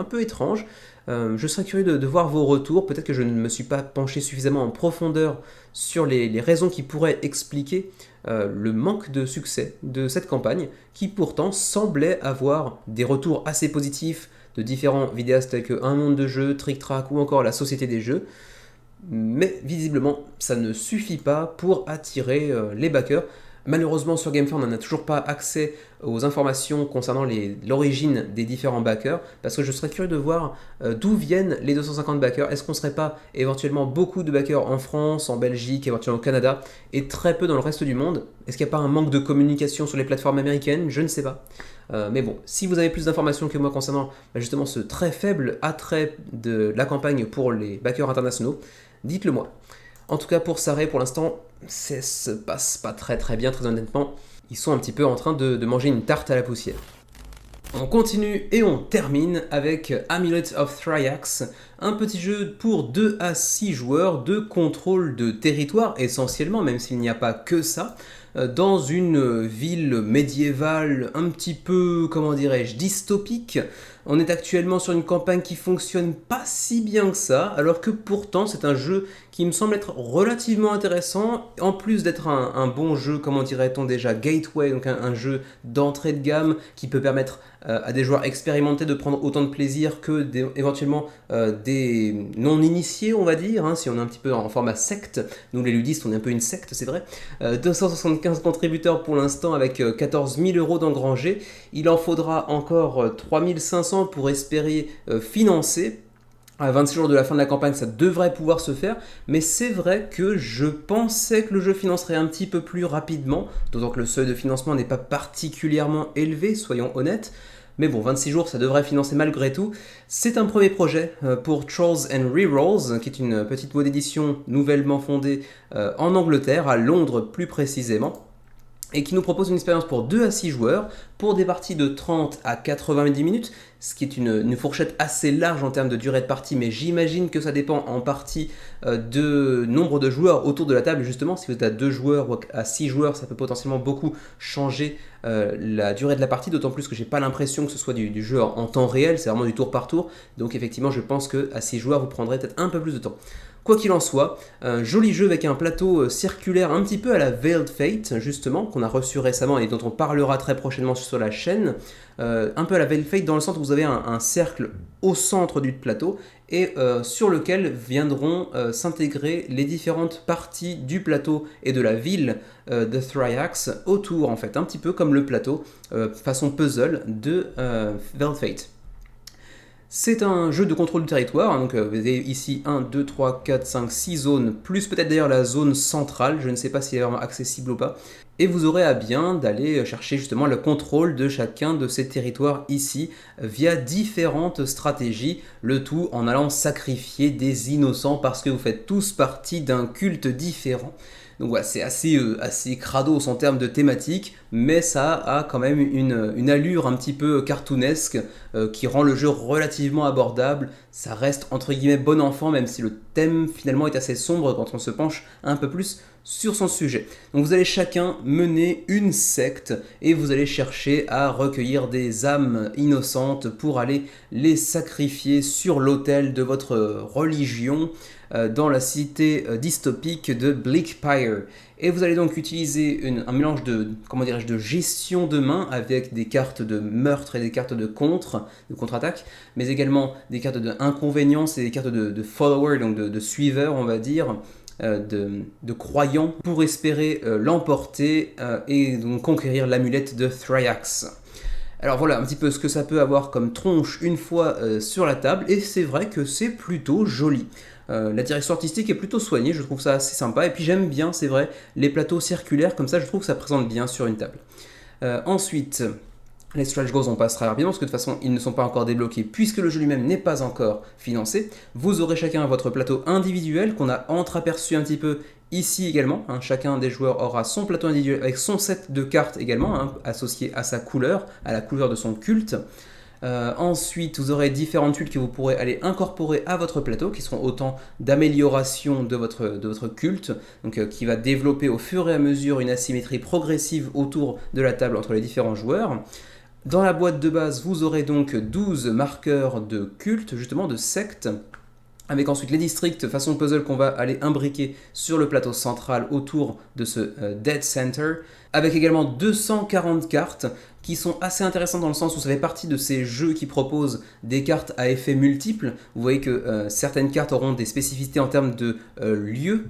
peu étrange. Je serais curieux de voir vos retours. Peut-être que je ne me suis pas penché suffisamment en profondeur sur les raisons qui pourraient expliquer le manque de succès de cette campagne, qui pourtant semblait avoir des retours assez positifs de différents vidéastes tels que Un Monde de Jeux, Trick Track ou encore La Société des Jeux. Mais visiblement, ça ne suffit pas pour attirer les backers. Malheureusement, sur GameFound, on n'a toujours pas accès aux informations concernant l'origine des différents backers, parce que je serais curieux de voir d'où viennent les 250 backers. Est-ce qu'on ne serait pas éventuellement beaucoup de backers en France, en Belgique, éventuellement au Canada, et très peu dans le reste du monde? Est-ce qu'il n'y a pas un manque de communication sur les plateformes américaines? Je ne sais pas. Mais bon, si vous avez plus d'informations que moi concernant justement ce très faible attrait de la campagne pour les backers internationaux, dites-le moi. En tout cas, pour Sarre, pour l'instant, ça se passe pas très bien, très honnêtement. Ils sont un petit peu en train de manger une tarte à la poussière. On continue et on termine avec Amulet of Thriax, un petit jeu pour 2 à 6 joueurs de contrôle de territoire essentiellement, même s'il n'y a pas que ça, dans une ville médiévale un petit peu, comment dirais-je, dystopique. On est actuellement sur une campagne qui fonctionne pas si bien que ça, alors que pourtant c'est un jeu qui me semble être relativement intéressant, en plus d'être un bon jeu, comment dirait-on déjà, gateway, donc un jeu d'entrée de gamme qui peut permettre à des joueurs expérimentés de prendre autant de plaisir que éventuellement des non-initiés, on va dire, hein, si on est un petit peu en format secte. Nous les ludistes, on est un peu une secte, c'est vrai. 275 contributeurs pour l'instant avec 14 000 € d'engrangés. Il en faudra encore 3 500 pour espérer financer. À 26 jours de la fin de la campagne, ça devrait pouvoir se faire, mais c'est vrai que je pensais que le jeu financerait un petit peu plus rapidement, d'autant que le seuil de financement n'est pas particulièrement élevé, soyons honnêtes. Mais bon, 26 jours, ça devrait financer malgré tout. C'est un premier projet pour Trolls and Rerolls, qui est une petite boîte d'édition nouvellement fondée en Angleterre, à Londres plus précisément, et qui nous propose une expérience pour 2 à 6 joueurs, pour des parties de 30 à 90 minutes, ce qui est une fourchette assez large en termes de durée de partie, mais j'imagine que ça dépend en partie de nombre de joueurs autour de la table. Justement, si vous êtes à 2 joueurs ou à 6 joueurs, ça peut potentiellement beaucoup changer la durée de la partie, d'autant plus que j'ai pas l'impression que ce soit du jeu en temps réel, c'est vraiment du tour par tour, donc effectivement je pense qu'à 6 joueurs vous prendrez peut-être un peu plus de temps. Quoi qu'il en soit, un joli jeu avec un plateau circulaire un petit peu à la Veiled Fate, justement, qu'on a reçu récemment et dont on parlera très prochainement sur la chaîne. Un peu à la Veiled Fate dans le sens où vous avez un cercle au centre du plateau et sur lequel viendront s'intégrer les différentes parties du plateau et de la ville de Thriax autour, en fait, un petit peu comme le plateau, façon puzzle de Veiled Fate. C'est un jeu de contrôle du territoire, donc vous avez ici 1, 2, 3, 4, 5, 6 zones, plus peut-être d'ailleurs la zone centrale, je ne sais pas si elle est vraiment accessible ou pas, et vous aurez à bien d'aller chercher justement le contrôle de chacun de ces territoires ici, via différentes stratégies, le tout en allant sacrifier des innocents parce que vous faites tous partie d'un culte différent. Donc voilà, c'est assez crados en termes de thématique, mais ça a quand même une allure un petit peu cartoonesque qui rend le jeu relativement abordable. Ça reste entre guillemets bon enfant, même si le thème finalement est assez sombre quand on se penche un peu plus sur son sujet. Donc vous allez chacun mener une secte et vous allez chercher à recueillir des âmes innocentes pour aller les sacrifier sur l'autel de votre religion. dans la cité dystopique de Bleakpire. Et vous allez donc utiliser un mélange de, comment dirais-je, de gestion de main avec des cartes de meurtre et des cartes de contre-attaque, mais également des cartes d'inconvénience et des cartes de follower, donc de suiveurs, on va dire, de croyants, pour espérer l'emporter et donc conquérir l'amulette de Thryax. Alors voilà un petit peu ce que ça peut avoir comme tronche une fois sur la table, et c'est vrai que c'est plutôt joli. La direction artistique est plutôt soignée, je trouve ça assez sympa, et puis j'aime bien, c'est vrai, les plateaux circulaires, comme ça je trouve que ça présente bien sur une table. Ensuite, les stretch goals, on passe très rapidement, parce que de toute façon ils ne sont pas encore débloqués, puisque le jeu lui-même n'est pas encore financé. Vous aurez chacun votre plateau individuel, qu'on a entreaperçu un petit peu ici également. Chacun des joueurs aura son plateau individuel, avec son set de cartes également, associé à sa couleur, à la couleur de son culte. Ensuite, vous aurez différentes tuiles que vous pourrez aller incorporer à votre plateau, qui seront autant d'amélioration de votre culte, donc qui va développer au fur et à mesure une asymétrie progressive autour de la table entre les différents joueurs. Dans la boîte de base, vous aurez donc 12 marqueurs de culte, justement de secte, avec ensuite les districts façon puzzle qu'on va aller imbriquer sur le plateau central autour de ce Dead Center, avec également 240 cartes qui sont assez intéressantes dans le sens où ça fait partie de ces jeux qui proposent des cartes à effets multiples. Vous voyez que certaines cartes auront des spécificités en termes de lieux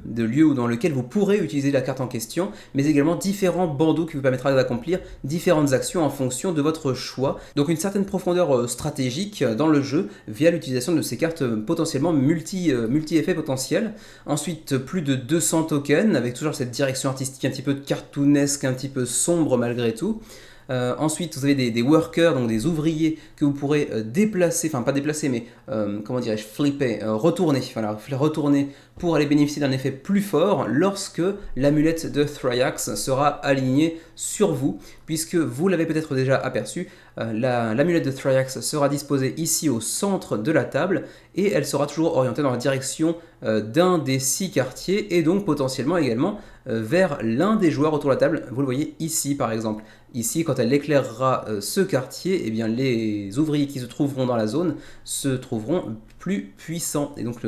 dans lequel vous pourrez utiliser la carte en question, mais également différents bandeaux qui vous permettra d'accomplir différentes actions en fonction de votre choix. Donc une certaine profondeur stratégique dans le jeu via l'utilisation de ces cartes potentiellement multi-effets potentiels. Ensuite, plus de 200 tokens, avec toujours cette direction artistique un petit peu cartoonesque, un petit peu sombre malgré tout. Ensuite, vous avez des workers, donc des ouvriers que vous pourrez déplacer, enfin pas déplacer, mais comment dirais-je, flipper, retourner pour aller bénéficier d'un effet plus fort lorsque l'amulette de Thryax sera alignée sur vous, puisque vous l'avez peut-être déjà aperçu, l'amulette de Thryax sera disposée ici au centre de la table et elle sera toujours orientée dans la direction d'un des 6 quartiers et donc potentiellement également vers l'un des joueurs autour de la table. Vous le voyez ici par exemple. Ici, quand elle éclairera ce quartier, eh bien, les ouvriers qui se trouveront dans la zone se trouveront plus puissants. Et donc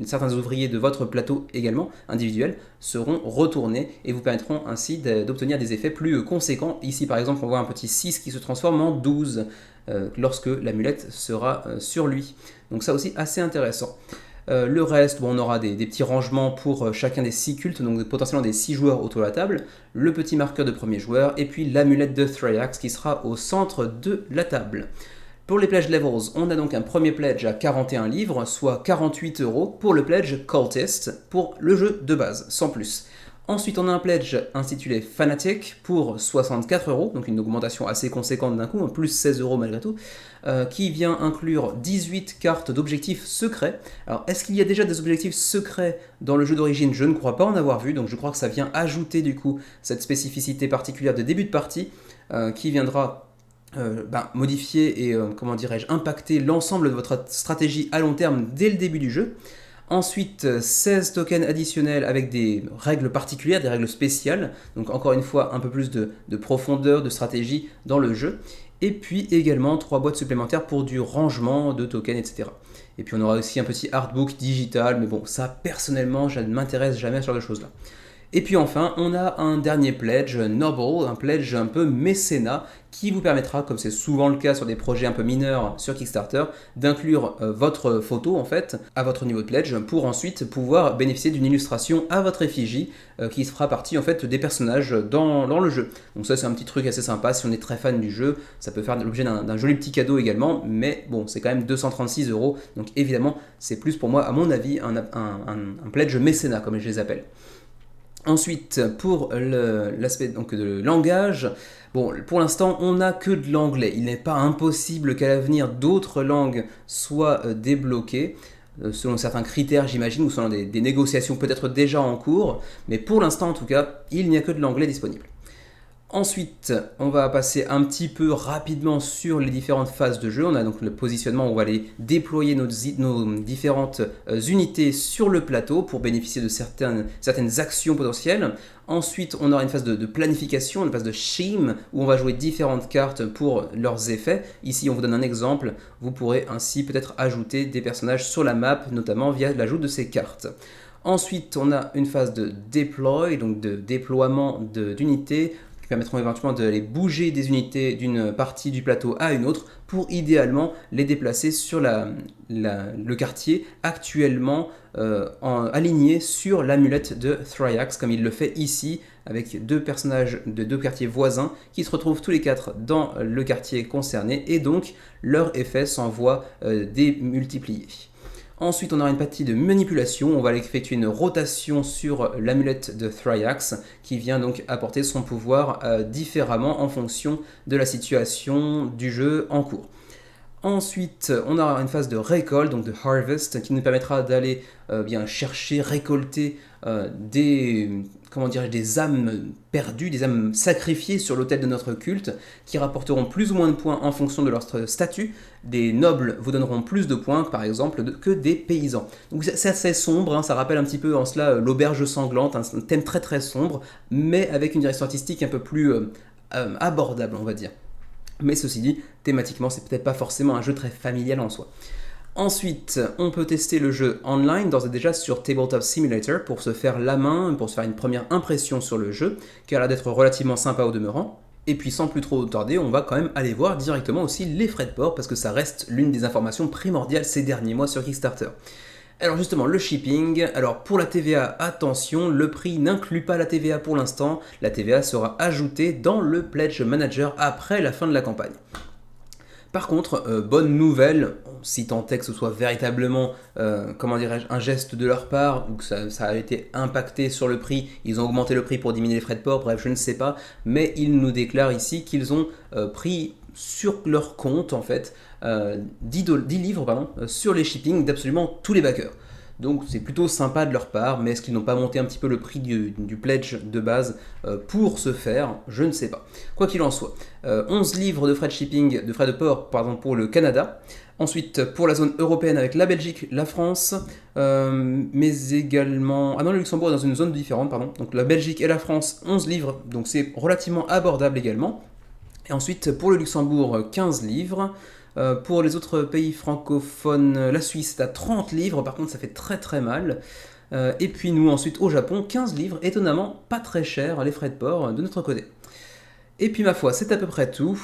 certains ouvriers de votre plateau également, individuels, seront retournés et vous permettront ainsi d'obtenir des effets plus conséquents. Ici par exemple, on voit un petit 6 qui se transforme en 12 lorsque l'amulette sera sur lui. Donc ça aussi assez intéressant. Le reste, on aura des petits rangements pour chacun des 6 cultes, donc potentiellement des 6 joueurs autour de la table, le petit marqueur de premier joueur, et puis l'amulette de Thryax qui sera au centre de la table. Pour les pledge levels, on a donc un premier pledge à 41 livres, soit 48 € pour le pledge Cultist, pour le jeu de base, sans plus. Ensuite, on a un pledge intitulé Fanatic pour 64 €, donc une augmentation assez conséquente d'un coup, plus 16 € malgré tout, qui vient inclure 18 cartes d'objectifs secrets. Alors, est-ce qu'il y a déjà des objectifs secrets dans le jeu d'origine? Je ne crois pas en avoir vu, donc je crois que ça vient ajouter du coup cette spécificité particulière de début de partie qui viendra modifier et, comment dirais-je, impacter l'ensemble de votre stratégie à long terme dès le début du jeu. Ensuite, 16 tokens additionnels avec des règles particulières, des règles spéciales. Donc encore une fois, un peu plus de profondeur, de stratégie dans le jeu. Et puis également 3 boîtes supplémentaires pour du rangement de tokens, etc. Et puis on aura aussi un petit artbook digital, mais bon, ça personnellement, je ne m'intéresse jamais à ce genre de choses-là. Et puis enfin, on a un dernier pledge Noble, un pledge un peu mécénat, qui vous permettra, comme c'est souvent le cas sur des projets un peu mineurs sur Kickstarter, d'inclure votre photo en fait à votre niveau de pledge pour ensuite pouvoir bénéficier d'une illustration à votre effigie qui fera partie en fait des personnages dans le jeu. Donc ça c'est un petit truc assez sympa, si on est très fan du jeu, ça peut faire l'objet d'un joli petit cadeau également, mais bon c'est quand même 236 €, donc évidemment c'est plus pour moi à mon avis un pledge mécénat comme je les appelle. Ensuite, pour l'aspect donc de langage, bon, pour l'instant, on n'a que de l'anglais. Il n'est pas impossible qu'à l'avenir, d'autres langues soient débloquées, selon certains critères, j'imagine, ou selon des négociations peut-être déjà en cours. Mais pour l'instant, en tout cas, il n'y a que de l'anglais disponible. Ensuite, on va passer un petit peu rapidement sur les différentes phases de jeu. On a donc le positionnement où on va aller déployer nos différentes unités sur le plateau pour bénéficier de certaines actions potentielles. Ensuite, on aura une phase de planification, une phase de scheme où on va jouer différentes cartes pour leurs effets. Ici, on vous donne un exemple. Vous pourrez ainsi peut-être ajouter des personnages sur la map, notamment via l'ajout de ces cartes. Ensuite, on a une phase de deploy, donc de déploiement d'unités, qui permettront éventuellement de les bouger des unités d'une partie du plateau à une autre pour idéalement les déplacer sur le quartier actuellement aligné sur l'amulette de Thryax, comme il le fait ici avec deux personnages de deux quartiers voisins qui se retrouvent tous les quatre dans le quartier concerné et donc leur effet s'envoie démultiplié. Ensuite, on aura une partie de manipulation. On va effectuer une rotation sur l'amulette de Thryax qui vient donc apporter son pouvoir différemment en fonction de la situation du jeu en cours. Ensuite, on aura une phase de récolte, donc de harvest, qui nous permettra d'aller bien chercher, récolter des âmes perdues, des âmes sacrifiées sur l'autel de notre culte, qui rapporteront plus ou moins de points en fonction de leur statut. Des nobles vous donneront plus de points, par exemple, que des paysans. Donc c'est assez sombre, hein, ça rappelle un petit peu en cela l'auberge sanglante, un thème très très sombre, mais avec une direction artistique un peu plus abordable, on va dire. Mais ceci dit, thématiquement, c'est peut-être pas forcément un jeu très familial en soi. Ensuite, on peut tester le jeu online, d'ores et déjà sur Tabletop Simulator, pour se faire la main, pour se faire une première impression sur le jeu, qui a l'air d'être relativement sympa au demeurant. Et puis sans plus trop tarder, on va quand même aller voir directement aussi les frais de port, parce que ça reste l'une des informations primordiales ces derniers mois sur Kickstarter. Alors justement, le shipping, alors pour la TVA, attention, le prix n'inclut pas la TVA pour l'instant, la TVA sera ajoutée dans le Pledge Manager après la fin de la campagne. Par contre, bonne nouvelle, si tant est que ce soit véritablement un geste de leur part, ou que ça a été impacté sur le prix, ils ont augmenté le prix pour diminuer les frais de port, bref, je ne sais pas, mais ils nous déclarent ici qu'ils ont pris sur leur compte, en fait, 10 livres sur les shipping d'absolument tous les backers. Donc c'est plutôt sympa de leur part, mais est-ce qu'ils n'ont pas monté un petit peu le prix du pledge de base pour ce faire? Je ne sais pas. Quoi qu'il en soit, 11 livres de frais de shipping, de frais de port pour le Canada. Ensuite, pour la zone européenne avec la Belgique, la France, mais également... Ah non, le Luxembourg est dans une zone différente, pardon. Donc la Belgique et la France, 11 livres, donc c'est relativement abordable également. Et ensuite, pour le Luxembourg, 15 livres. Pour les autres pays francophones, la Suisse est à 30 livres, par contre ça fait très très mal. Et puis nous ensuite au Japon, 15 livres, étonnamment pas très cher les frais de port de notre côté. Et puis ma foi, c'est à peu près tout.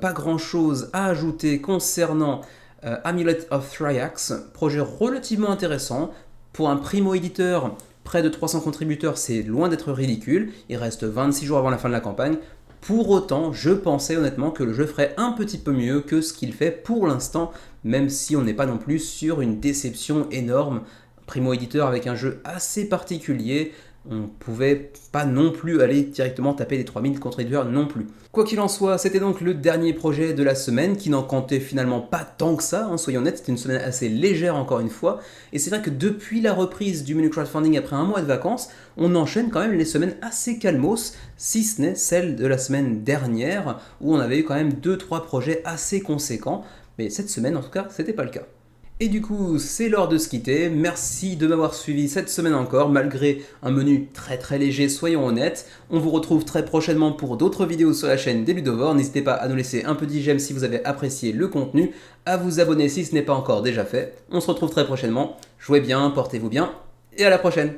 Pas grand chose à ajouter concernant Amulet of Thryax, projet relativement intéressant. Pour un primo-éditeur, près de 300 contributeurs, c'est loin d'être ridicule. Il reste 26 jours avant la fin de la campagne. Pour autant, je pensais honnêtement que le jeu ferait un petit peu mieux que ce qu'il fait pour l'instant, même si on n'est pas non plus sur une déception énorme. Primo-éditeur avec un jeu assez particulier, on pouvait pas non plus aller directement taper les 3000 contributeurs non plus. Quoi qu'il en soit, c'était donc le dernier projet de la semaine qui n'en comptait finalement pas tant que ça, soyons honnêtes, c'était une semaine assez légère encore une fois, et c'est vrai que depuis la reprise du menu crowdfunding après un mois de vacances, on enchaîne quand même les semaines assez calmos, si ce n'est celle de la semaine dernière, où on avait eu quand même 2-3 projets assez conséquents, mais cette semaine en tout cas, c'était pas le cas. Et du coup, c'est l'heure de se quitter. Merci de m'avoir suivi cette semaine encore, malgré un menu très très léger, soyons honnêtes. On vous retrouve très prochainement pour d'autres vidéos sur la chaîne des Ludovores. N'hésitez pas à nous laisser un petit j'aime si vous avez apprécié le contenu, à vous abonner si ce n'est pas encore déjà fait. On se retrouve très prochainement. Jouez bien, portez-vous bien, et à la prochaine!